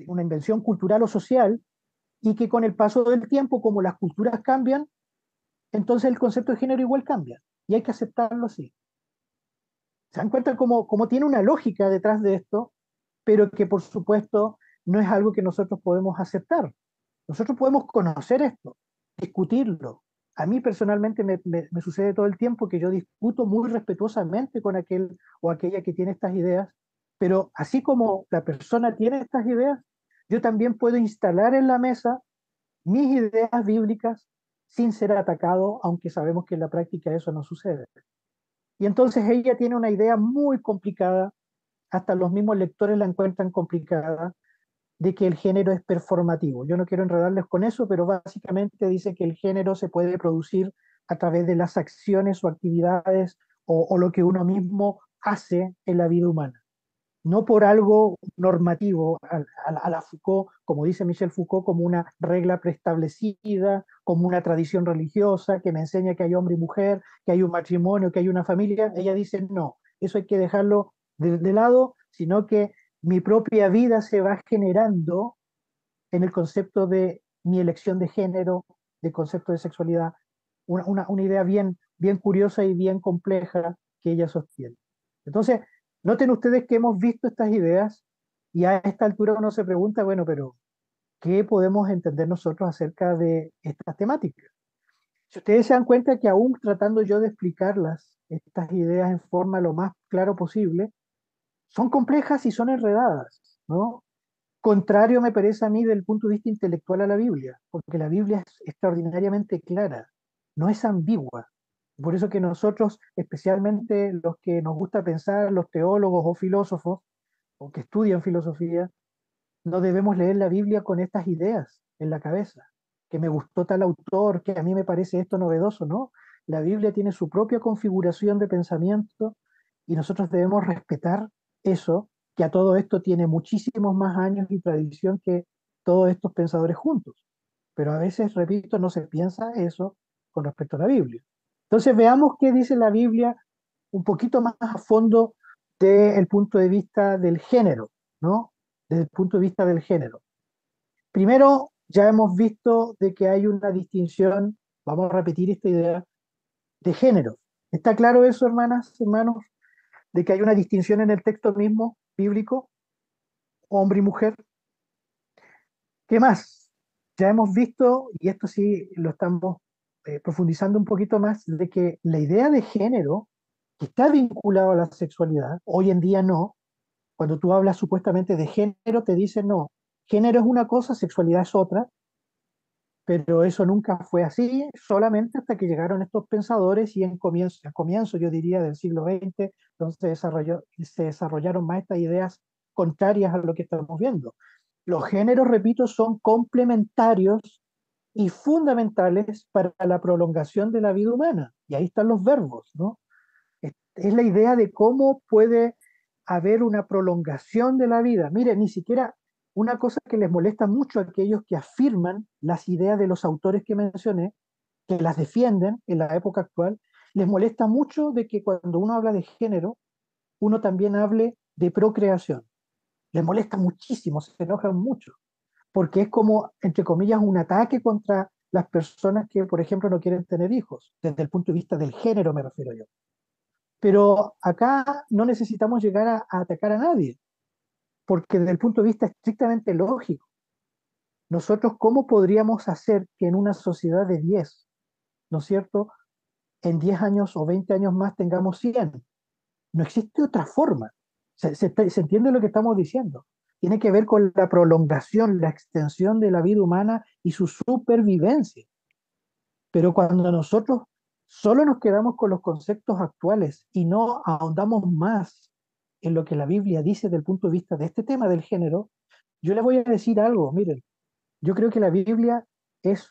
Speaker 1: una invención cultural o social, y que con el paso del tiempo, como las culturas cambian, entonces el concepto de género igual cambia, y hay que aceptarlo así. ¿Se dan cuenta cómo tiene una lógica detrás de esto, pero que por supuesto no es algo que nosotros podemos aceptar? Nosotros podemos conocer esto, discutirlo. A mí personalmente me sucede todo el tiempo que yo discuto muy respetuosamente con aquel o aquella que tiene estas ideas, pero así como la persona tiene estas ideas, yo también puedo instalar en la mesa mis ideas bíblicas sin ser atacado, aunque sabemos que en la práctica eso no sucede. Y entonces ella tiene una idea muy complicada, hasta los mismos lectores la encuentran complicada, de que el género es performativo. Yo no quiero enredarles con eso, pero básicamente dice que el género se puede producir a través de las acciones o actividades o lo que uno mismo hace en la vida humana, no por algo normativo a la Foucault, como dice Michel Foucault, como una regla preestablecida, como una tradición religiosa que me enseña que hay hombre y mujer, que hay un matrimonio, que hay una familia. Ella dice, no, eso hay que dejarlo de lado, sino que mi propia vida se va generando en el concepto de mi elección de género, de concepto de sexualidad, una idea bien curiosa y bien compleja que ella sostiene. Entonces, noten ustedes que hemos visto estas ideas y a esta altura uno se pregunta, bueno, pero ¿qué podemos entender nosotros acerca de estas temáticas? Si ustedes se dan cuenta que aún tratando yo de explicarlas, estas ideas en forma lo más claro posible, son complejas y son enredadas, ¿no? Contrario me parece a mí del punto de vista intelectual a la Biblia, porque la Biblia es extraordinariamente clara, no es ambigua. Por eso que nosotros, especialmente los que nos gusta pensar, los teólogos o filósofos, o que estudian filosofía, no debemos leer la Biblia con estas ideas en la cabeza, que me gustó tal autor, que a mí me parece esto novedoso, ¿no? La Biblia tiene su propia configuración de pensamiento y nosotros debemos respetar eso, que a todo esto tiene muchísimos más años y tradición que todos estos pensadores juntos. Pero a veces, repito, no se piensa eso con respecto a la Biblia. Entonces veamos qué dice la Biblia un poquito más a fondo desde el punto de vista del género, ¿no? Desde el punto de vista del género. Primero, ya hemos visto de que hay una distinción, vamos a repetir esta idea, de género. ¿Está claro eso, hermanas, hermanos? De que hay una distinción en el texto mismo bíblico, hombre y mujer. ¿Qué más? Ya hemos visto, y esto sí lo estamos profundizando un poquito más, de que la idea de género, que está vinculado a la sexualidad, hoy en día no. Cuando tú hablas supuestamente de género, te dicen no, género es una cosa, sexualidad es otra, pero eso nunca fue así, solamente hasta que llegaron estos pensadores y en comienzo yo diría del siglo XX, entonces se desarrollaron más estas ideas contrarias a lo que estamos viendo. Los géneros, repito, son complementarios y fundamentales para la prolongación de la vida humana. Y ahí están los verbos, ¿no? Es la idea de cómo puede haber una prolongación de la vida. Mire, ni siquiera una cosa que les molesta mucho a aquellos que afirman las ideas de los autores que mencioné, que las defienden en la época actual, les molesta mucho de que cuando uno habla de género, uno también hable de procreación. Les molesta muchísimo, se enojan mucho, porque es como, entre comillas, un ataque contra las personas que, por ejemplo, no quieren tener hijos, desde el punto de vista del género me refiero yo. Pero acá no necesitamos llegar a atacar a nadie, porque desde el punto de vista estrictamente lógico, nosotros cómo podríamos hacer que en una sociedad de 10, ¿no es cierto?, en 10 años o 20 años más tengamos 100. No existe otra forma. Se entiende lo que estamos diciendo. Tiene que ver con la prolongación, la extensión de la vida humana y su supervivencia. Pero cuando nosotros solo nos quedamos con los conceptos actuales y no ahondamos más en lo que la Biblia dice desde el punto de vista de este tema del género, yo les voy a decir algo, miren, yo creo que la Biblia es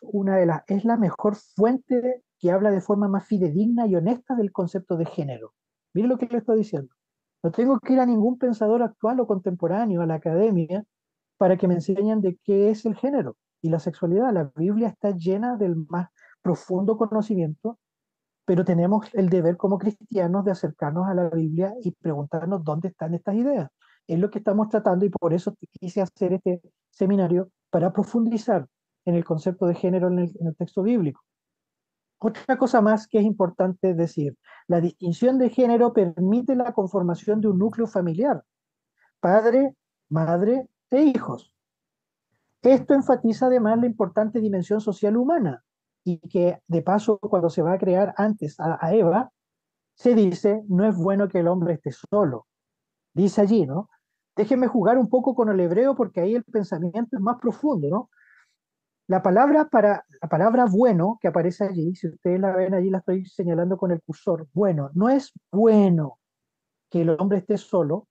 Speaker 1: la mejor fuente que habla de forma más fidedigna y honesta del concepto de género. Miren lo que le estoy diciendo. No tengo que ir a ningún pensador actual o contemporáneo, a la academia, para que me enseñen de qué es el género y la sexualidad. La Biblia está llena del más profundo conocimiento, pero tenemos el deber como cristianos de acercarnos a la Biblia y preguntarnos dónde están estas ideas. Es lo que estamos tratando y por eso quise hacer este seminario para profundizar en el concepto de género en el texto bíblico. Otra cosa más que es importante decir, la distinción de género permite la conformación de un núcleo familiar, padre, madre e hijos. Esto enfatiza además la importante dimensión social humana y que de paso cuando se va a crear antes a Eva, se dice, no es bueno que el hombre esté solo. Dice allí, ¿no? Déjenme jugar un poco con el hebreo porque ahí el pensamiento es más profundo, ¿no? La palabra bueno que aparece allí, si ustedes la ven allí, la estoy señalando con el cursor, bueno, no es bueno que el hombre esté solo,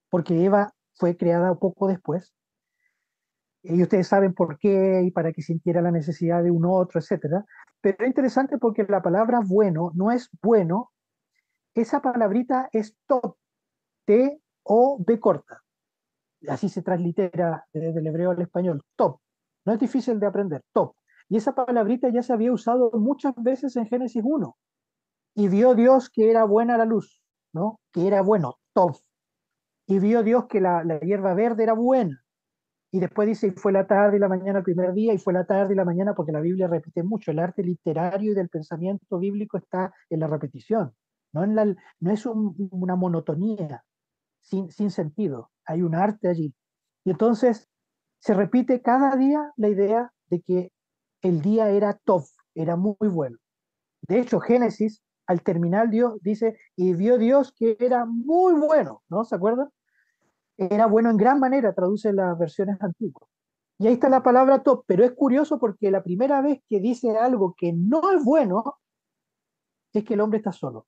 Speaker 1: porque Eva fue creada poco después, y ustedes saben por qué y para que sintiera la necesidad de un otro, etcétera. Pero es interesante porque la palabra bueno no es bueno, esa palabrita es top, T-O-B corta. Así se translitera desde el hebreo al español, top. No es difícil de aprender, top. Y esa palabrita ya se había usado muchas veces en Génesis 1. Y vio Dios que era buena la luz, ¿no? Que era bueno, top. Y vio Dios que la hierba verde era buena. Y después dice, y fue la tarde y la mañana el primer día, y fue la tarde y la mañana, porque la Biblia repite mucho. El arte literario y del pensamiento bíblico está en la repetición, no es una monotonía sin sentido. Hay un arte allí. Y entonces se repite cada día la idea de que el día era top, era muy bueno. De hecho, Génesis, al terminar Dios dice, y vio Dios que era muy bueno, ¿no? ¿Se acuerdan? Era bueno en gran manera, traduce las versiones antiguas. Y ahí está la palabra top, pero es curioso porque la primera vez que dice algo que no es bueno es que el hombre está solo.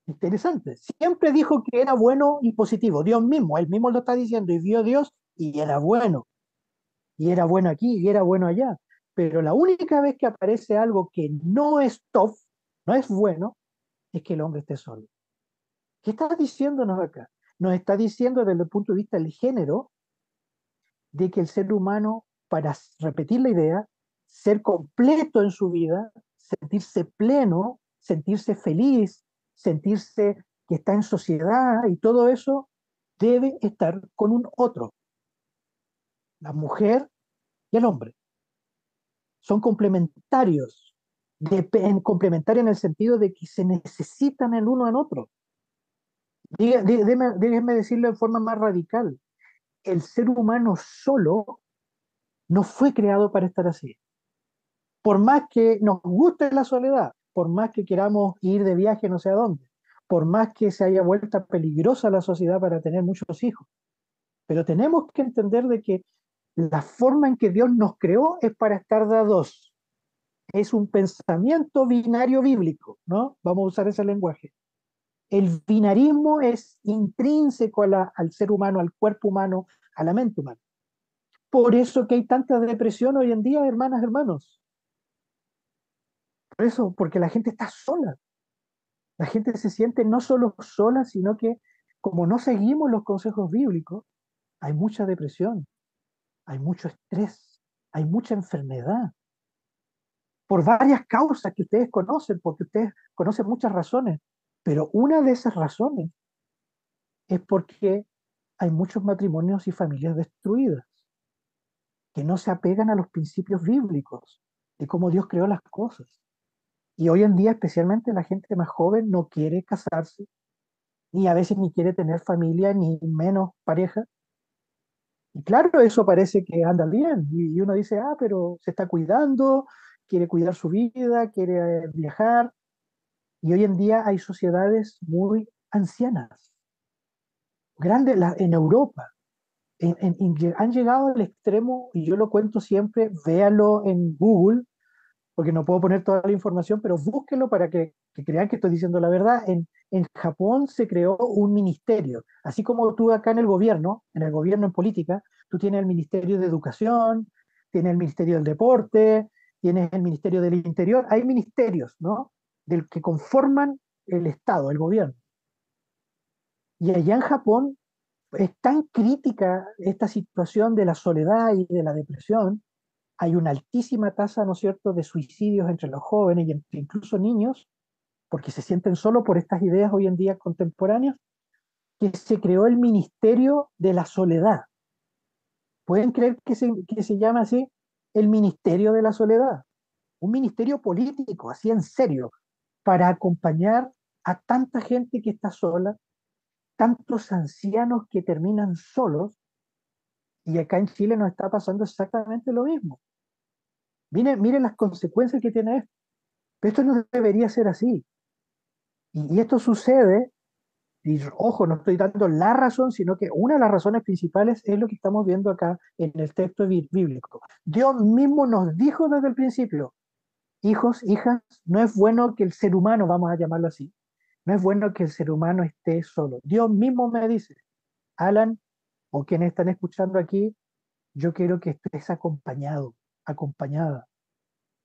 Speaker 1: Interesante. Siempre dijo que era bueno y positivo. Dios mismo, él mismo lo está diciendo y vio Dios y era bueno. Y era bueno aquí y era bueno allá. Pero la única vez que aparece algo que no es top, no es bueno, es que el hombre esté solo. ¿Qué está diciéndonos acá? Nos está diciendo desde el punto de vista del género de que el ser humano, para repetir la idea, ser completo en su vida, sentirse pleno, sentirse feliz, sentirse que está en sociedad y todo eso, debe estar con un otro. La mujer y el hombre son complementarios, complementarios en el sentido de que se necesitan el uno al otro. Déjenme decirlo de forma más radical. El ser humano solo no fue creado para estar así. Por más que nos guste la soledad, por más que queramos ir de viaje no sé a dónde, por más que se haya vuelto peligrosa la sociedad para tener muchos hijos, pero tenemos que entender de que la forma en que Dios nos creó es para estar de a dos. Es un pensamiento binario bíblico, ¿no? Vamos a usar ese lenguaje. El binarismo es intrínseco al ser humano, al cuerpo humano, a la mente humana. Por eso que hay tanta depresión hoy en día, hermanas, hermanos. Por eso, porque la gente está sola. La gente se siente no solo sola, sino que como no seguimos los consejos bíblicos, hay mucha depresión, hay mucho estrés, hay mucha enfermedad, por varias causas que ustedes conocen, porque ustedes conocen muchas razones, pero una de esas razones es porque hay muchos matrimonios y familias destruidas, que no se apegan a los principios bíblicos de cómo Dios creó las cosas. Y hoy en día, especialmente la gente más joven, no quiere casarse, ni a veces ni quiere tener familia, ni menos pareja. Y claro, eso parece que anda bien. Y uno dice, ah, pero se está cuidando, quiere cuidar su vida, quiere viajar. Y hoy en día hay sociedades muy ancianas, grandes en Europa. Han llegado al extremo, y yo lo cuento siempre, véalo en Google, porque no puedo poner toda la información, pero búsquenlo para que crean que estoy diciendo la verdad. En Japón se creó un ministerio, así como tú acá en el gobierno en política, tú tienes el Ministerio de Educación, tienes el Ministerio del Deporte, tienes el Ministerio del Interior, hay ministerios, ¿no? Del que conforman el Estado, el gobierno. Y allá en Japón es tan crítica esta situación de la soledad y de la depresión, hay una altísima tasa, ¿no es cierto?, de suicidios entre los jóvenes y entre incluso niños, porque se sienten solo por estas ideas hoy en día contemporáneas, que se creó el Ministerio de la Soledad. ¿Pueden creer que se llama así el Ministerio de la Soledad? Un ministerio político, así en serio, para acompañar a tanta gente que está sola, tantos ancianos que terminan solos, Y acá en Chile nos está pasando exactamente lo mismo. Miren las consecuencias que tiene esto. Pero esto no debería ser así. Y esto sucede, y ojo, no estoy dando la razón, sino que una de las razones principales es lo que estamos viendo acá en el texto bíblico. Dios mismo nos dijo desde el principio, hijos, hijas, no es bueno que el ser humano, vamos a llamarlo así, no es bueno que el ser humano esté solo. Dios mismo me dice, Alan, o quienes están escuchando aquí, yo quiero que estés acompañado, acompañada.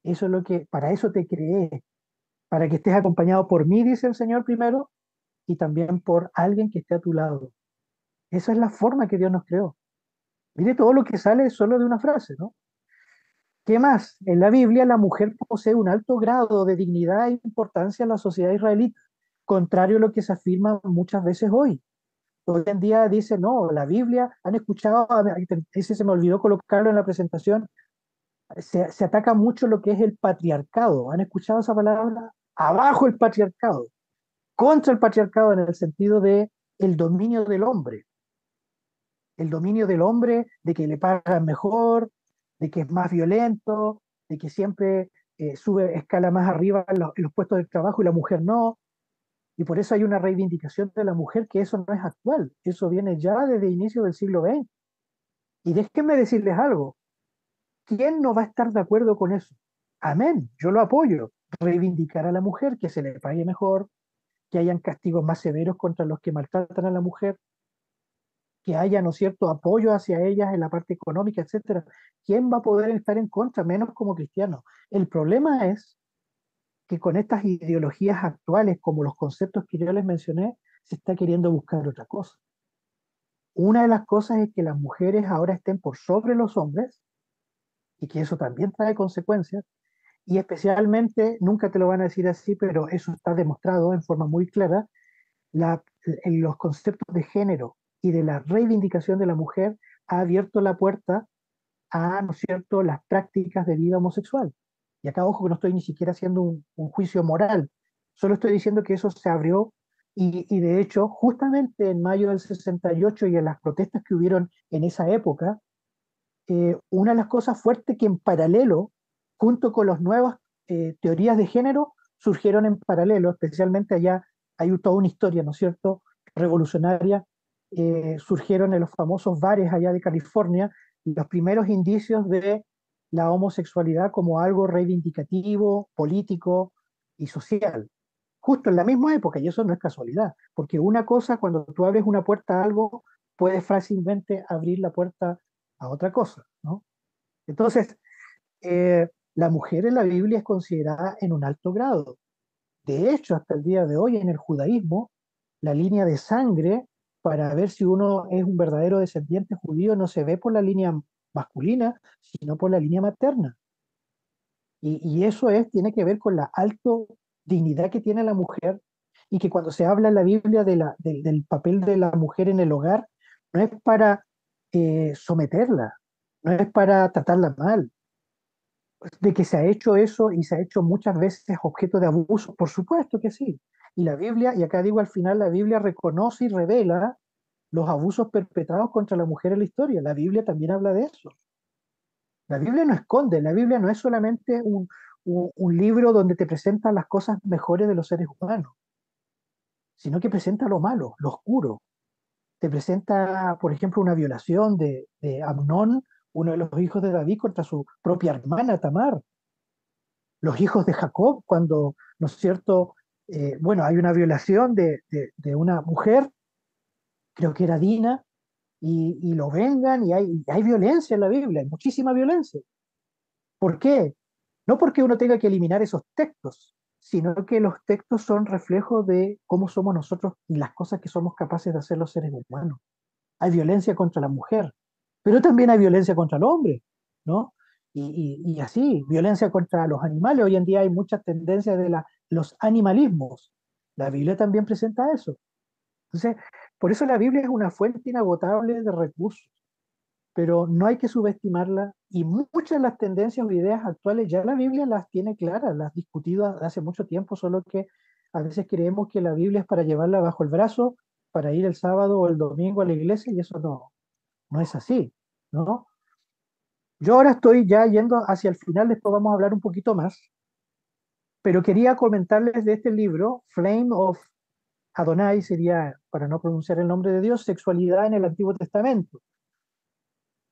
Speaker 1: Eso es lo que, para eso te creé, para que estés acompañado por mí, dice el Señor primero, y también por alguien que esté a tu lado. Esa es la forma que Dios nos creó. Mire todo lo que sale solo de una frase, ¿no? ¿Qué más? En la Biblia la mujer posee un alto grado de dignidad e importancia en la sociedad israelita, contrario a lo que se afirma muchas veces hoy. Hoy en día dice, no, la Biblia, han escuchado, ese se me olvidó colocarlo en la presentación, se ataca mucho lo que es el patriarcado. ¿Han escuchado esa palabra? Abajo el patriarcado, contra el patriarcado en el sentido de el dominio del hombre, el dominio del hombre, de que le pagan mejor, de que es más violento, de que siempre sube escala más arriba en los puestos de trabajo y la mujer no. Y por eso hay una reivindicación de la mujer que eso no es actual, eso viene ya desde el inicio del siglo XX. Y déjenme decirles algo, ¿quién no va a estar de acuerdo con eso? Amén, yo lo apoyo. Reivindicar a la mujer, que se le pague mejor, que hayan castigos más severos contra los que maltratan a la mujer, que haya, ¿no es cierto?, apoyo hacia ellas en la parte económica, etcétera. ¿Quién va a poder estar en contra, menos como cristiano? El problema es que con estas ideologías actuales, como los conceptos que yo les mencioné, se está queriendo buscar otra cosa. Una de las cosas es que las mujeres ahora estén por sobre los hombres y que eso también trae consecuencias. Y especialmente, nunca te lo van a decir así, pero eso está demostrado en forma muy clara, en los conceptos de género y de la reivindicación de la mujer ha abierto la puerta a, ¿no es cierto?, las prácticas de vida homosexual. Y acá, ojo, que no estoy ni siquiera haciendo un juicio moral, solo estoy diciendo que eso se abrió y de hecho, justamente en mayo del 68 y en las protestas que hubieron en esa época, una de las cosas fuertes que en paralelo, junto con las nuevas teorías de género, surgieron en paralelo, especialmente allá hay toda una historia, ¿no es cierto?, revolucionaria, surgieron en los famosos bares allá de California los primeros indicios de la homosexualidad como algo reivindicativo, político y social. Justo en la misma época, y eso no es casualidad, porque una cosa, cuando tú abres una puerta a algo, puedes fácilmente abrir la puerta a otra cosa, ¿no? Entonces, la mujer en la Biblia es considerada en un alto grado. De hecho, hasta el día de hoy en el judaísmo, la línea de sangre para ver si uno es un verdadero descendiente judío no se ve por la línea masculina, sino por la línea materna. Y eso tiene que ver con la alta dignidad que tiene la mujer y que cuando se habla en la Biblia del papel de la mujer en el hogar, no es para someterla, no es para tratarla mal, de que se ha hecho eso y se ha hecho muchas veces objeto de abuso, por supuesto que sí. Y la Biblia, y acá digo al final, la Biblia reconoce y revela los abusos perpetrados contra la mujer en la historia. La Biblia también habla de eso. La Biblia no esconde, la Biblia no es solamente un libro donde te presentan las cosas mejores de los seres humanos, sino que presenta lo malo, lo oscuro. Te presenta, por ejemplo, una violación de Amnón, uno de los hijos de David, contra su propia hermana Tamar. Los hijos de Jacob, cuando, ¿no es cierto? Bueno, hay una violación de una mujer, creo que era Dina, y lo vengan, y hay violencia en la Biblia, hay muchísima violencia. ¿Por qué? No porque uno tenga que eliminar esos textos, sino que los textos son reflejos de cómo somos nosotros y las cosas que somos capaces de hacer los seres humanos. Hay violencia contra la mujer, pero también hay violencia contra el hombre, ¿no? Y así, violencia contra los animales. Hoy en día hay muchas tendencias de los animalismos. La Biblia también presenta eso. Entonces, por eso la Biblia es una fuente inagotable de recursos, pero no hay que subestimarla y muchas de las tendencias o ideas actuales ya la Biblia las tiene claras, las ha discutido hace mucho tiempo, solo que a veces creemos que la Biblia es para llevarla bajo el brazo, para ir el sábado o el domingo a la iglesia y eso no es así. ¿no? Yo ahora estoy ya yendo hacia el final, después vamos a hablar un poquito más, pero quería comentarles de este libro, Flame of Adonai, sería, para no pronunciar el nombre de Dios, Sexualidad en el Antiguo Testamento,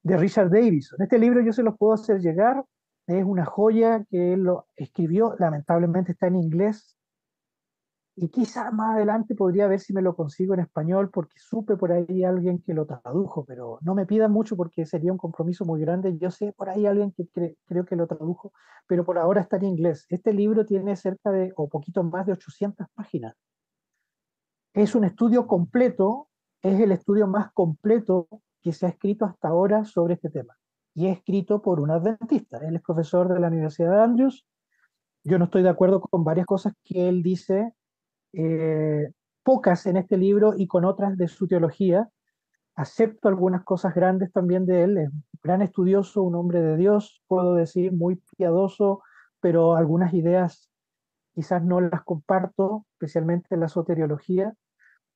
Speaker 1: de Richard Davidson. Este libro yo se los puedo hacer llegar, es una joya que él lo escribió, lamentablemente está en inglés, y quizás más adelante podría ver si me lo consigo en español, porque supe por ahí alguien que lo tradujo, pero no me pidan mucho porque sería un compromiso muy grande. Yo sé por ahí alguien que creo que lo tradujo, pero por ahora está en inglés. Este libro tiene cerca de, o poquito más de 800 páginas. Es un estudio completo, es el estudio más completo que se ha escrito hasta ahora sobre este tema. Y es escrito por un adventista. Él es profesor de la Universidad de Andrews. Yo no estoy de acuerdo con varias cosas que él dice, eh, pocas en este libro y con otras de su teología. Acepto algunas cosas grandes también de él. Es un gran estudioso, un hombre de Dios, puedo decir, muy piadoso, pero algunas ideas quizás no las comparto, especialmente en la soteriología.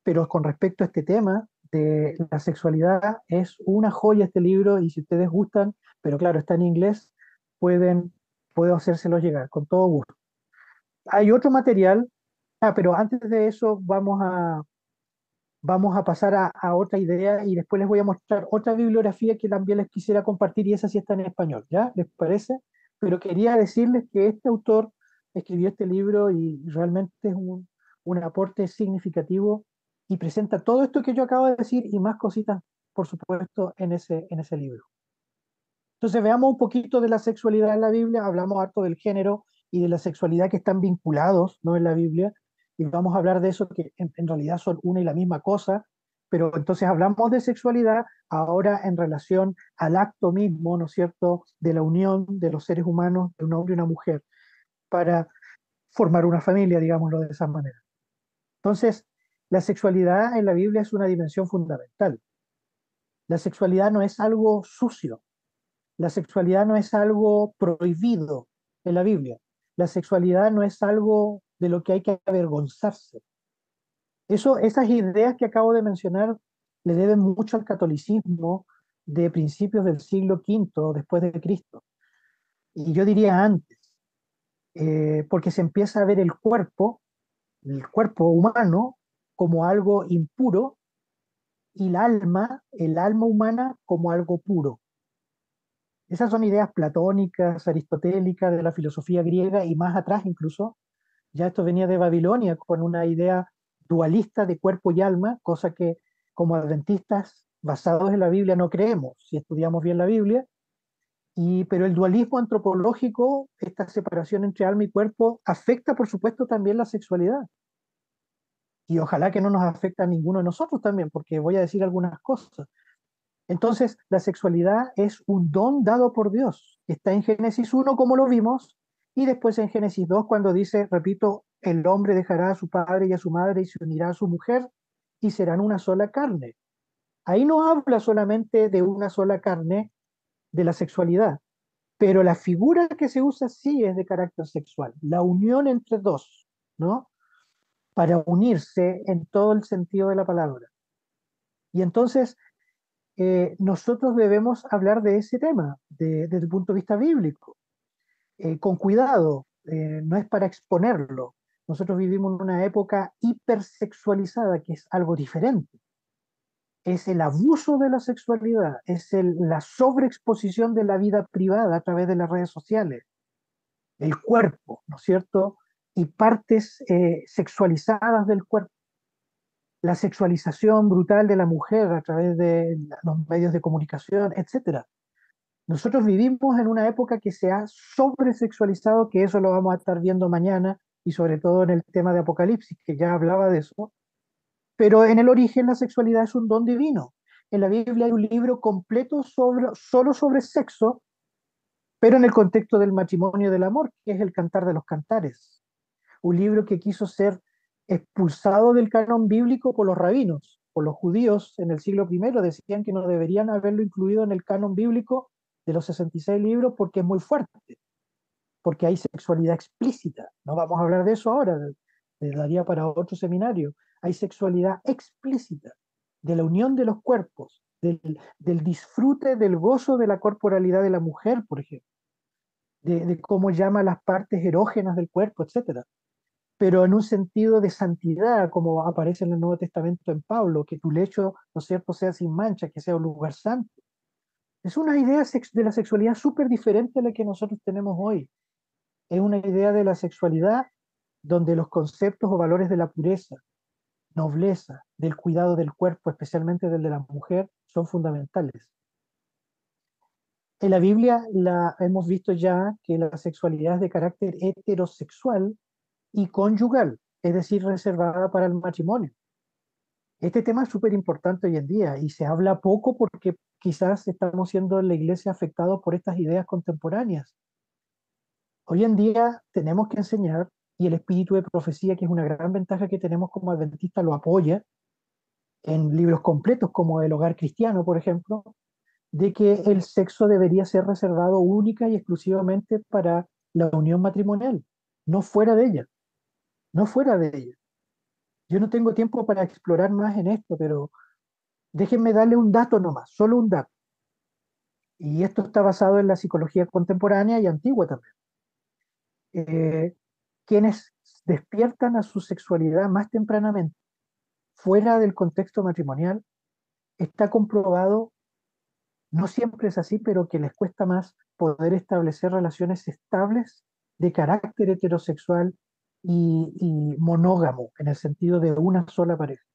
Speaker 1: Pero con respecto a este tema de la sexualidad, es una joya este libro y si ustedes gustan, pero claro, está en inglés, pueden, puedo hacérselo llegar con todo gusto. Hay otro material, pero antes de eso vamos a pasar a otra idea y después les voy a mostrar otra bibliografía que también les quisiera compartir y esa sí está en español, ¿ya? ¿Les parece? Pero quería decirles que este autor escribió este libro y realmente es un aporte significativo y presenta todo esto que yo acabo de decir y más cositas, por supuesto, en ese libro. Entonces veamos un poquito de la sexualidad en la Biblia, hablamos harto del género y de la sexualidad que están vinculados, ¿no? En la Biblia, y vamos a hablar de eso que en realidad son una y la misma cosa, pero entonces hablamos de sexualidad ahora en relación al acto mismo, ¿no es cierto?, de la unión de los seres humanos, de un hombre y una mujer, para formar una familia, digámoslo de esa manera. Entonces, la sexualidad en la Biblia es una dimensión fundamental. La sexualidad no es algo sucio. La sexualidad no es algo prohibido en la Biblia. La sexualidad no es algo de lo que hay que avergonzarse. Eso, esas ideas que acabo de mencionar le deben mucho al catolicismo de principios del siglo V después de Cristo. Y yo diría antes, porque se empieza a ver el cuerpo humano, como algo impuro y el alma humana, como algo puro. Esas son ideas platónicas, aristotélicas, de la filosofía griega y más atrás incluso. Ya esto venía de Babilonia con una idea dualista de cuerpo y alma, cosa que como adventistas basados en la Biblia no creemos, si estudiamos bien la Biblia. Pero el dualismo antropológico, esta separación entre alma y cuerpo, afecta por supuesto también la sexualidad. Y ojalá que no nos afecte a ninguno de nosotros también, porque voy a decir algunas cosas. Entonces, la sexualidad es un don dado por Dios. Está en Génesis 1, como lo vimos, y después en Génesis 2, cuando dice, repito, el hombre dejará a su padre y a su madre y se unirá a su mujer y serán una sola carne. Ahí no habla solamente de una sola carne de la sexualidad, pero la figura que se usa sí es de carácter sexual, la unión entre dos, ¿no? Para unirse en todo el sentido de la palabra. Y entonces nosotros debemos hablar de ese tema desde el punto de vista bíblico, con cuidado, no es para exponerlo. Nosotros vivimos en una época hipersexualizada, que es algo diferente. Es el abuso de la sexualidad, es la sobreexposición de la vida privada a través de las redes sociales, el cuerpo, ¿no es cierto? Y partes sexualizadas del cuerpo, la sexualización brutal de la mujer a través de los medios de comunicación, etcétera. Nosotros vivimos en una época que se ha sobresexualizado, que eso lo vamos a estar viendo mañana, y sobre todo en el tema de Apocalipsis, que ya hablaba de eso, pero en el origen la sexualidad es un don divino. En la Biblia hay un libro completo solo sobre sexo, pero en el contexto del matrimonio y del amor, que es el Cantar de los Cantares, un libro que quiso ser expulsado del canon bíblico por los rabinos, por los judíos en el siglo I, decían que no deberían haberlo incluido en el canon bíblico de los 66 libros porque es muy fuerte, porque hay sexualidad explícita. No vamos a hablar de eso ahora, daría para otro seminario. Hay sexualidad explícita de la unión de los cuerpos, del disfrute, del gozo de la corporalidad de la mujer, por ejemplo, de cómo llama las partes erógenas del cuerpo, etcétera, pero en un sentido de santidad, como aparece en el Nuevo Testamento en Pablo, que tu lecho, ¿no es cierto?, sea sin mancha, que sea un lugar santo. Es una idea de la sexualidad súper diferente a la que nosotros tenemos hoy. Es una idea de la sexualidad donde los conceptos o valores de la pureza, nobleza, del cuidado del cuerpo, especialmente del de la mujer, son fundamentales. En la Biblia hemos visto ya que la sexualidad es de carácter heterosexual y conyugal, es decir, reservada para el matrimonio. Este tema es súper importante hoy en día y se habla poco porque quizás estamos siendo en la iglesia afectados por estas ideas contemporáneas. Hoy en día tenemos que enseñar, y el espíritu de profecía, que es una gran ventaja que tenemos como adventistas, lo apoya en libros completos como El Hogar Cristiano, por ejemplo, de que el sexo debería ser reservado única y exclusivamente para la unión matrimonial, no fuera de ella, no fuera de ella. Yo no tengo tiempo para explorar más en esto, pero déjenme darle un dato nomás, solo un dato. Y esto está basado en la psicología contemporánea y antigua también. Eh, Quienes despiertan a su sexualidad más tempranamente, fuera del contexto matrimonial, está comprobado, no siempre es así, pero que les cuesta más poder establecer relaciones estables de carácter heterosexual y monógamo, en el sentido de una sola pareja.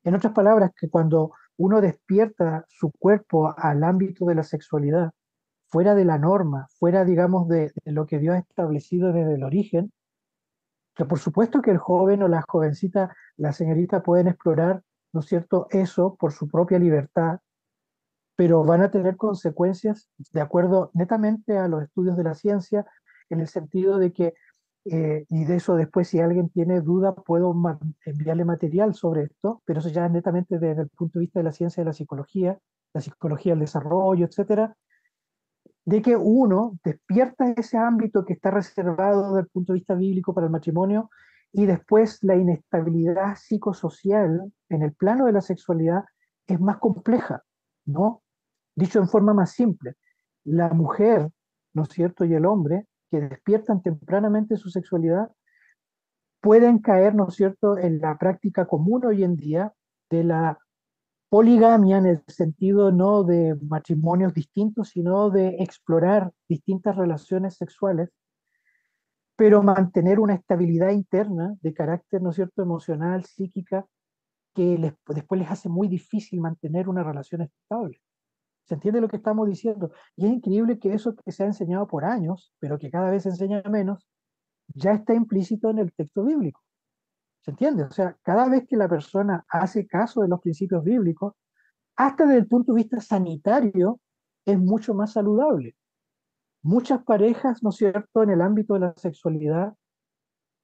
Speaker 1: En otras palabras, que cuando uno despierta su cuerpo al ámbito de la sexualidad, fuera de la norma, fuera, digamos, de lo que Dios ha establecido desde el origen, que por supuesto que el joven o la jovencita, la señorita pueden explorar, ¿no es cierto?, eso por su propia libertad, pero van a tener consecuencias de acuerdo netamente a los estudios de la ciencia, en el sentido de que, y de eso después si alguien tiene duda, puedo enviarle material sobre esto, pero eso ya es netamente desde el punto de vista de la ciencia de la psicología del desarrollo, etcétera, de que uno despierta ese ámbito que está reservado desde el punto de vista bíblico para el matrimonio y después la inestabilidad psicosocial en el plano de la sexualidad es más compleja, ¿no? Dicho en forma más simple, la mujer, ¿no es cierto?, y el hombre que despiertan tempranamente su sexualidad pueden caer, ¿no es cierto?, en la práctica común hoy en día de la poligamia en el sentido no de matrimonios distintos, sino de explorar distintas relaciones sexuales, pero mantener una estabilidad interna de carácter, ¿no es cierto?, emocional, psíquica, que después les hace muy difícil mantener una relación estable. ¿Se entiende lo que estamos diciendo? Y es increíble que eso que se ha enseñado por años, pero que cada vez se enseña menos, ya está implícito en el texto bíblico. ¿Se entiende? O sea, cada vez que la persona hace caso de los principios bíblicos, hasta desde el punto de vista sanitario, es mucho más saludable. Muchas parejas, ¿no es cierto?, en el ámbito de la sexualidad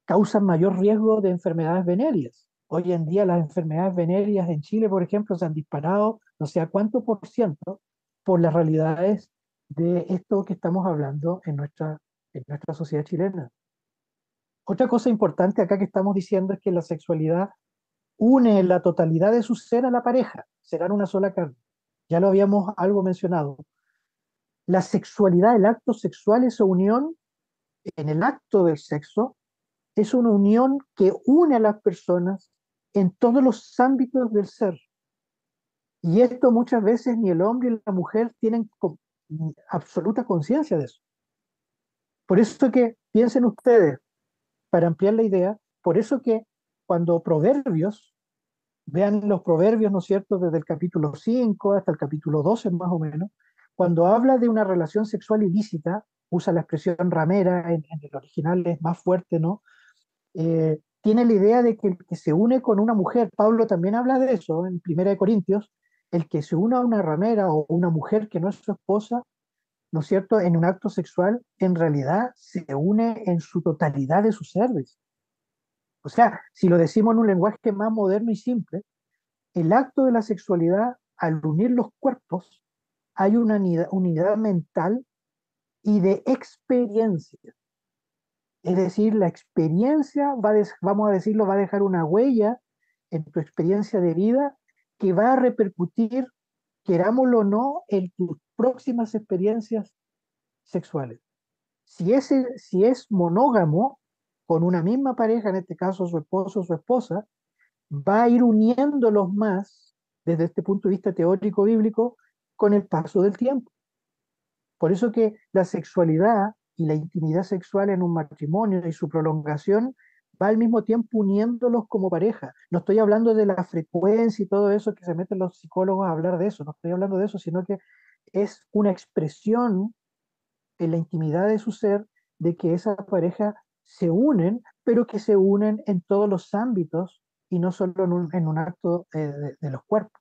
Speaker 1: causan mayor riesgo de enfermedades venéreas. Hoy en día las enfermedades venéreas en Chile, por ejemplo, se han disparado no sé a cuánto por ciento por las realidades de esto que estamos hablando en nuestra sociedad chilena. Otra cosa importante acá que estamos diciendo es que la sexualidad une la totalidad de su ser a la pareja, serán una sola carne. Ya lo habíamos algo mencionado. La sexualidad, el acto sexual, esa unión en el acto del sexo, es una unión que une a las personas en todos los ámbitos del ser. Y esto muchas veces ni el hombre ni la mujer tienen absoluta conciencia de eso. Por eso que piensen ustedes, para ampliar la idea, por eso que cuando Proverbios, vean los Proverbios, ¿no es cierto?, desde el capítulo 5 hasta el capítulo 12 más o menos, cuando habla de una relación sexual ilícita, usa la expresión ramera, en el original es más fuerte, ¿no? Tiene la idea de que el que se une con una mujer, Pablo también habla de eso en Primera de Corintios, el que se une a una ramera o una mujer que no es su esposa, ¿no es cierto?, en un acto sexual, en realidad se une en su totalidad de su ser. O sea, si lo decimos en un lenguaje más moderno y simple, el acto de la sexualidad, al unir los cuerpos, hay una unidad mental y de experiencia. Es decir, la experiencia vamos a decirlo, va a dejar una huella en tu experiencia de vida que va a repercutir, querámoslo o no, en tus próximas experiencias sexuales. Si es monógamo, con una misma pareja, en este caso su esposo o su esposa, va a ir uniéndolos más, desde este punto de vista teórico bíblico, con el paso del tiempo. Por eso que la sexualidad y la intimidad sexual en un matrimonio y su prolongación va al mismo tiempo uniéndolos como pareja. No estoy hablando de la frecuencia y todo eso que se meten los psicólogos a hablar de eso, no estoy hablando de eso, sino que es una expresión en la intimidad de su ser de que esa pareja se unen, pero que se unen en todos los ámbitos y no solo en un acto de los cuerpos.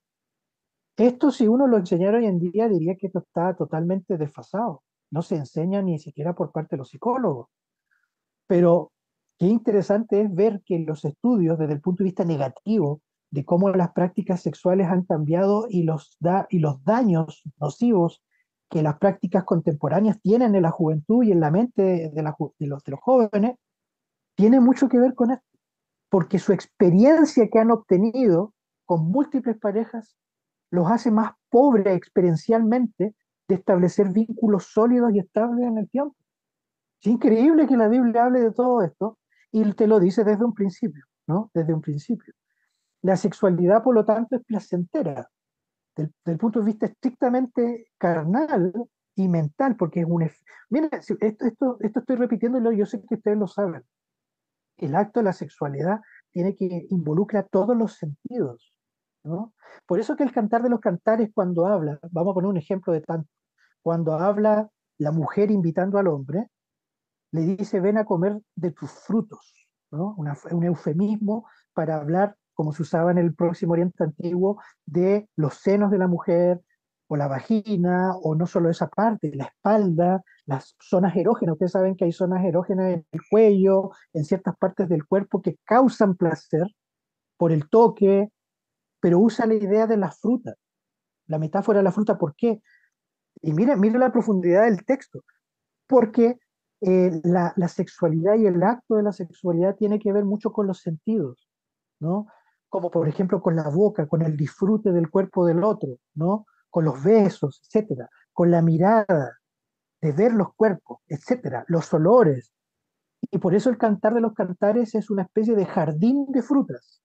Speaker 1: Esto, si uno lo enseñara hoy en día, diría que esto está totalmente desfasado. No se enseña ni siquiera por parte de los psicólogos. Pero qué interesante es ver que los estudios, desde el punto de vista negativo, de cómo las prácticas sexuales han cambiado y los daños nocivos que las prácticas contemporáneas tienen en la juventud y en la mente de los jóvenes, tiene mucho que ver con esto, porque su experiencia que han obtenido con múltiples parejas los hace más pobres experiencialmente de establecer vínculos sólidos y estables en el tiempo. Es increíble que la Biblia hable de todo esto y te lo dice desde un principio, ¿no? Desde un principio. La sexualidad, por lo tanto, es placentera, del punto de vista estrictamente carnal y mental, porque es un... Mira, esto estoy repitiéndolo, yo sé que ustedes lo saben. El acto de la sexualidad tiene que involucra todos los sentidos, ¿no? Por eso que el cantar de los cantares cuando habla, vamos a poner un ejemplo de tanto, cuando habla la mujer invitando al hombre, le dice ven a comer de tus frutos, ¿no? Un eufemismo para hablar, como se usaba en el Próximo Oriente Antiguo, de los senos de la mujer, o la vagina, o no solo esa parte, la espalda, las zonas erógenas. Ustedes saben que hay zonas erógenas en el cuello, en ciertas partes del cuerpo que causan placer por el toque, pero usa la idea de la fruta, la metáfora de la fruta. ¿Por qué? Y mire la profundidad del texto, porque la sexualidad y el acto de la sexualidad tiene que ver mucho con los sentidos, ¿no? Como por ejemplo con la boca, con el disfrute del cuerpo del otro, ¿no? Con los besos, etcétera, con la mirada, de ver los cuerpos, etcétera, los olores. Y por eso el cantar de los cantares es una especie de jardín de frutas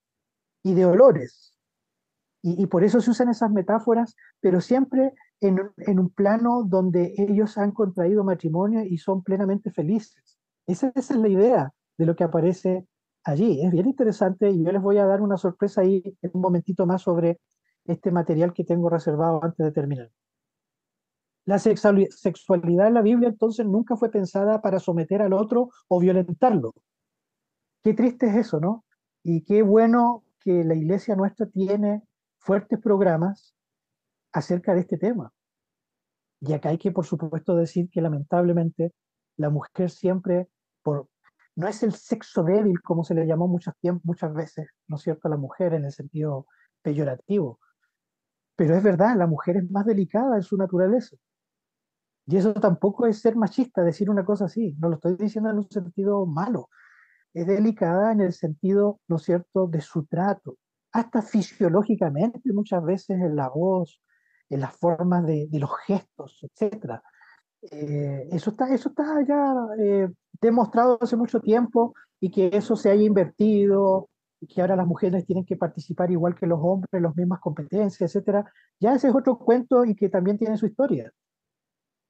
Speaker 1: y de olores. Y por eso se usan esas metáforas, pero siempre en un plano donde ellos han contraído matrimonio y son plenamente felices. Esa es la idea de lo que aparece allí. Es bien interesante y yo les voy a dar una sorpresa ahí en un momentito más sobre este material que tengo reservado antes de terminar. La sexualidad en la Biblia entonces nunca fue pensada para someter al otro o violentarlo. Qué triste es eso, ¿no? Y qué bueno que la iglesia nuestra tiene fuertes programas acerca de este tema. Y acá hay que, por supuesto, decir que lamentablemente la mujer siempre, por, no es el sexo débil como se le llamó muchas veces, ¿no es cierto?, a la mujer en el sentido peyorativo, pero es verdad, la mujer es más delicada en su naturaleza. Y eso tampoco es ser machista, decir una cosa así, no lo estoy diciendo en un sentido malo, es delicada en el sentido, ¿no es cierto?, de su trato, hasta fisiológicamente muchas veces en la voz, en las formas de los gestos, etcétera. Eso está ya demostrado hace mucho tiempo y que eso se haya invertido y que ahora las mujeres tienen que participar igual que los hombres, las mismas competencias, etcétera. Ya ese es otro cuento y que también tiene su historia.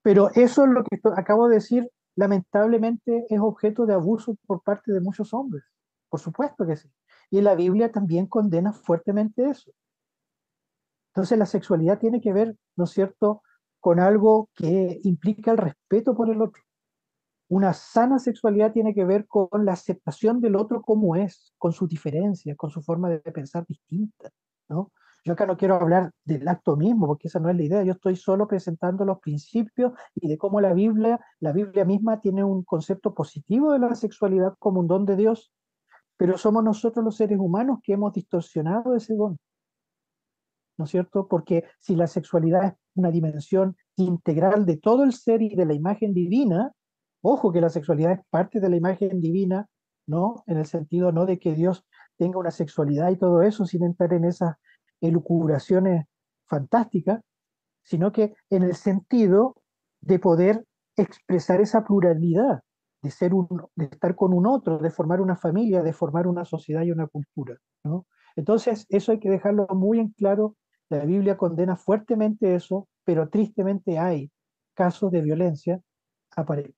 Speaker 1: Pero eso es lo que acabo de decir, lamentablemente es objeto de abuso por parte de muchos hombres. Por supuesto que sí. Y la Biblia también condena fuertemente eso. Entonces la sexualidad tiene que ver, ¿no es cierto?, con algo que implica el respeto por el otro. Una sana sexualidad tiene que ver con la aceptación del otro como es, con sus diferencias, con su forma de pensar distinta, ¿no? Yo acá no quiero hablar del acto mismo, porque esa no es la idea. Yo estoy solo presentando los principios y de cómo la Biblia misma tiene un concepto positivo de la sexualidad como un don de Dios, pero somos nosotros los seres humanos que hemos distorsionado ese don, ¿no es cierto? Porque si la sexualidad es una dimensión integral de todo el ser y de la imagen divina, ojo que la sexualidad es parte de la imagen divina, ¿no? En el sentido no de que Dios tenga una sexualidad y todo eso, sin entrar en esas elucubraciones fantásticas, sino que en el sentido de poder expresar esa pluralidad, de estar con un otro, de formar una familia, de formar una sociedad y una cultura, ¿no? Entonces, eso hay que dejarlo muy en claro. La Biblia condena fuertemente eso, pero tristemente hay casos de violencia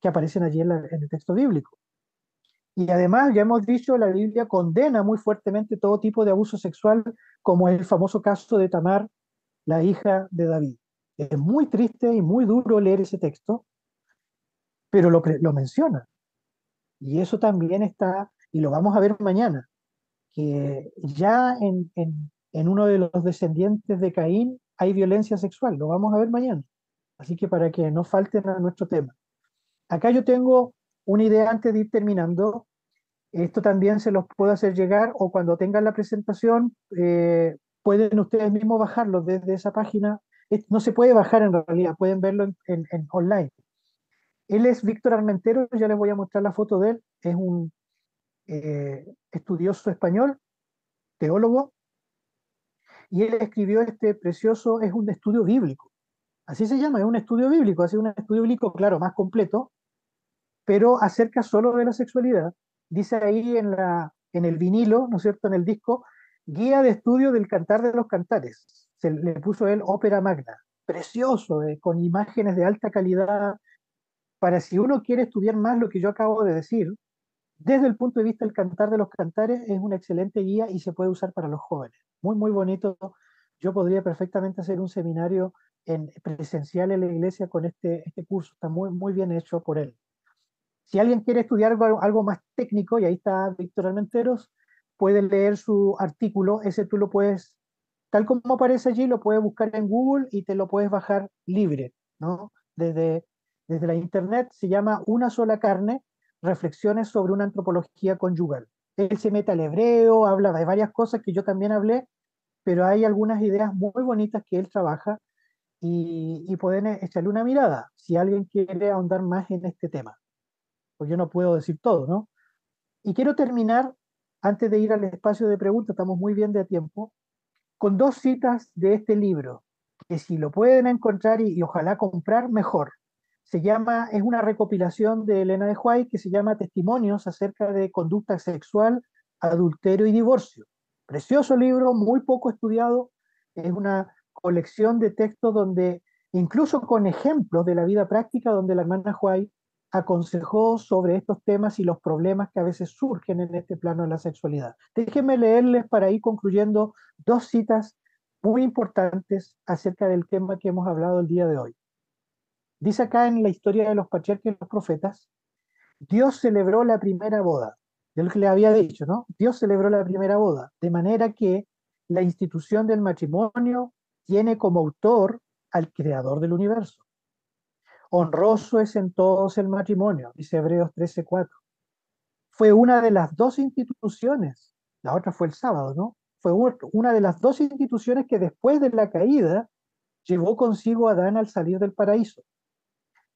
Speaker 1: que aparecen allí en el texto bíblico. Y además, ya hemos dicho, la Biblia condena muy fuertemente todo tipo de abuso sexual, como el famoso caso de Tamar, la hija de David. Es muy triste y muy duro leer ese texto, pero lo menciona. Y eso también está, y lo vamos a ver mañana, que ya en uno de los descendientes de Caín hay violencia sexual. Lo vamos a ver mañana. Así que para que no falten a nuestro tema. Acá yo tengo una idea antes de ir terminando. Esto también se los puedo hacer llegar o cuando tengan la presentación pueden ustedes mismos bajarlo desde esa página. No se puede bajar en realidad, pueden verlo en online. Él es Víctor Armentero, ya les voy a mostrar la foto de él. Es un estudioso español, teólogo, y él escribió este precioso, es un estudio bíblico. Así se llama, es un estudio bíblico, así un estudio bíblico, claro, más completo, pero acerca solo de la sexualidad. Dice ahí en el vinilo, ¿no es cierto?, en el disco, Guía de Estudio del Cantar de los Cantares. Se le puso él Ópera Magna. Precioso, con imágenes de alta calidad, para si uno quiere estudiar más lo que yo acabo de decir, desde el punto de vista del Cantar de los Cantares, es una excelente guía y se puede usar para los jóvenes. Muy, muy bonito. Yo podría perfectamente hacer un seminario presencial en la iglesia con este curso. Está muy, muy bien hecho por él. Si alguien quiere estudiar algo más técnico, y ahí está Víctor Armenteros, puede leer su artículo, ese tú lo puedes, tal como aparece allí, lo puedes buscar en Google y te lo puedes bajar libre, ¿no? Desde la internet se llama Una sola carne, reflexiones sobre una antropología conyugal. Él se mete al hebreo, habla de varias cosas que yo también hablé, pero hay algunas ideas muy bonitas que él trabaja y pueden echarle una mirada si alguien quiere ahondar más en este tema porque yo no puedo decir todo, ¿no? Y quiero terminar, antes de ir al espacio de preguntas, estamos muy bien de tiempo, con dos citas de este libro, que si lo pueden encontrar y ojalá comprar, mejor. Es una recopilación de Elena de White que se llama Testimonios acerca de conducta sexual, adulterio y divorcio. Precioso libro, muy poco estudiado, es una colección de textos donde, incluso con ejemplos de la vida práctica, donde la hermana White aconsejó sobre estos temas y los problemas que a veces surgen en este plano de la sexualidad. Déjenme leerles para ir concluyendo dos citas muy importantes acerca del tema que hemos hablado el día de hoy. Dice acá en la historia de los patriarcas y los profetas, Dios celebró la primera boda. Yo lo que le había dicho, ¿no? Dios celebró la primera boda, de manera que la institución del matrimonio tiene como autor al creador del universo. Honroso es en todos el matrimonio, dice Hebreos 13:4. Fue una de las dos instituciones, la otra fue el sábado, ¿no? Fue una de las dos instituciones que después de la caída llevó consigo a Adán al salir del paraíso.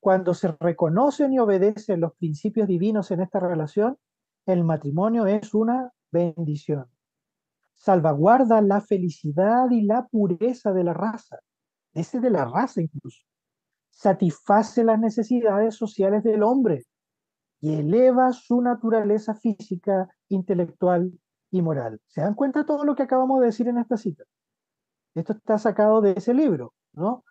Speaker 1: Cuando se reconocen y obedecen los principios divinos en esta relación, el matrimonio es una bendición. Salvaguarda la felicidad y la pureza de la raza, ese de la raza incluso. Satisface las necesidades sociales del hombre y eleva su naturaleza física, intelectual y moral. ¿Se dan cuenta de todo lo que acabamos de decir en esta cita? Esto está sacado de ese libro, ¿no?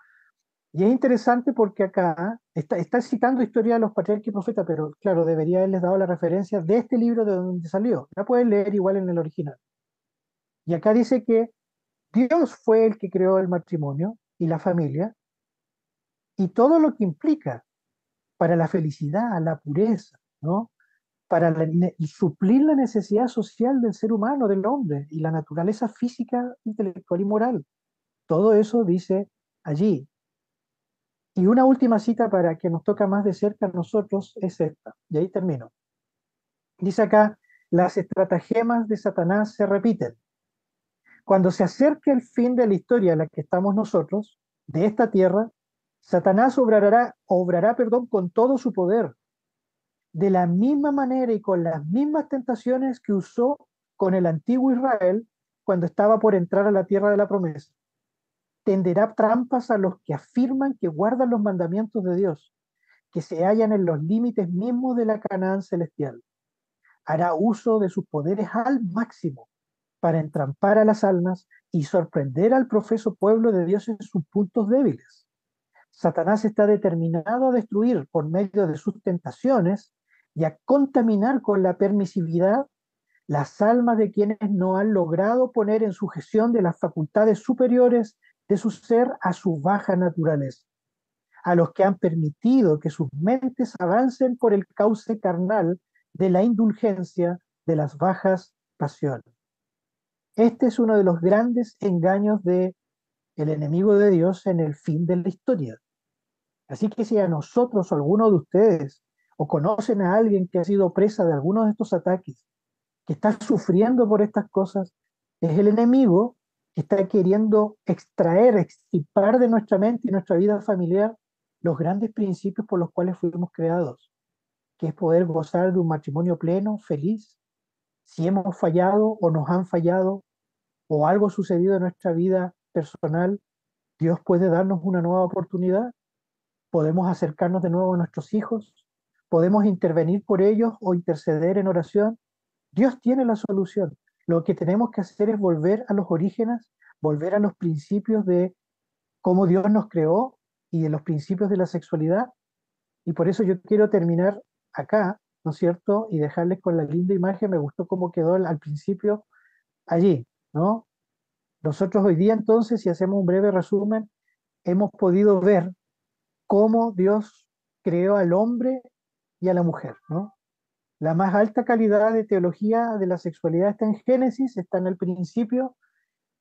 Speaker 1: Y es interesante porque acá está citando historia de los patriarcas y profetas, pero claro, debería haberles dado la referencia de este libro de donde salió. La pueden leer igual en el original. Y acá dice que Dios fue el que creó el matrimonio y la familia y todo lo que implica para la felicidad, la pureza, ¿no? Para suplir la necesidad social del ser humano, del hombre, y la naturaleza física, intelectual y moral. Todo eso dice allí. Y una última cita para que nos toca más de cerca a nosotros es esta, y ahí termino. Dice acá, las estratagemas de Satanás se repiten. Cuando se acerque el fin de la historia a la que estamos nosotros, de esta tierra, Satanás obrará, con todo su poder, de la misma manera y con las mismas tentaciones que usó con el antiguo Israel cuando estaba por entrar a la tierra de la promesa. Tenderá trampas a los que afirman que guardan los mandamientos de Dios, que se hallan en los límites mismos de la Canaán celestial. Hará uso de sus poderes al máximo para entrampar a las almas y sorprender al profeso pueblo de Dios en sus puntos débiles. Satanás está determinado a destruir por medio de sus tentaciones y a contaminar con la permisividad las almas de quienes no han logrado poner en sujeción de las facultades superiores de su ser a su baja naturaleza, a los que han permitido que sus mentes avancen por el cauce carnal de la indulgencia de las bajas pasiones. Este es uno de los grandes engaños del enemigo de Dios en el fin de la historia. Así que si a nosotros o a alguno de ustedes o conocen a alguien que ha sido presa de alguno de estos ataques, que está sufriendo por estas cosas, es el enemigo que está queriendo extraer, extirpar de nuestra mente y nuestra vida familiar los grandes principios por los cuales fuimos creados, que es poder gozar de un matrimonio pleno, feliz. Si hemos fallado o nos han fallado o algo sucedido en nuestra vida personal, Dios puede darnos una nueva oportunidad. Podemos acercarnos de nuevo a nuestros hijos, podemos intervenir por ellos o interceder en oración. Dios tiene la solución. Lo que tenemos que hacer es volver a los orígenes, volver a los principios de cómo Dios nos creó y de los principios de la sexualidad. Y por eso yo quiero terminar acá, ¿no es cierto? Y dejarles con la linda imagen, me gustó cómo quedó al principio allí, ¿no? Nosotros hoy día entonces, si hacemos un breve resumen, hemos podido ver cómo Dios creó al hombre y a la mujer, ¿no? La más alta calidad de teología de la sexualidad está en Génesis, está en el principio,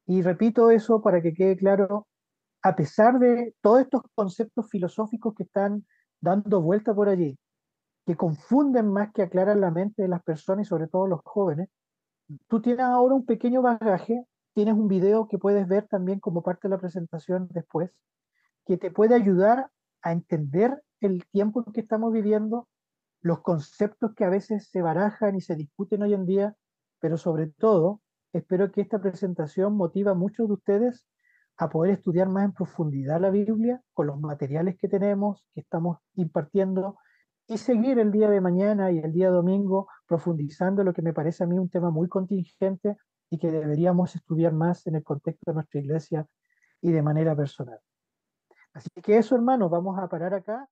Speaker 1: y repito eso para que quede claro, a pesar de todos estos conceptos filosóficos que están dando vuelta por allí, que confunden más que aclaran la mente de las personas y sobre todo los jóvenes, tú tienes ahora un pequeño bagaje, tienes un video que puedes ver también como parte de la presentación después, que te puede ayudar a entender el tiempo en que estamos viviendo, los conceptos que a veces se barajan y se discuten hoy en día, pero sobre todo, espero que esta presentación motive a muchos de ustedes a poder estudiar más en profundidad la Biblia con los materiales que tenemos, que estamos impartiendo, y seguir el día de mañana y el día domingo profundizando lo que me parece a mí un tema muy contingente y que deberíamos estudiar más en el contexto de nuestra iglesia y de manera personal. Así que eso, hermanos, vamos a parar acá.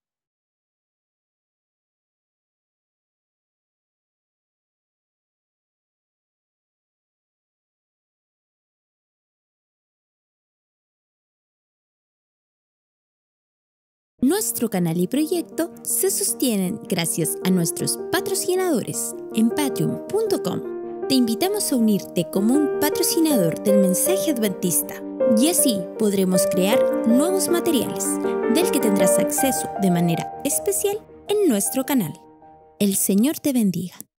Speaker 2: Nuestro canal y proyecto se sostienen gracias a nuestros patrocinadores en patreon.com. Te invitamos a unirte como un patrocinador del mensaje adventista y así podremos crear nuevos materiales del que tendrás acceso de manera especial en nuestro canal. El Señor te bendiga.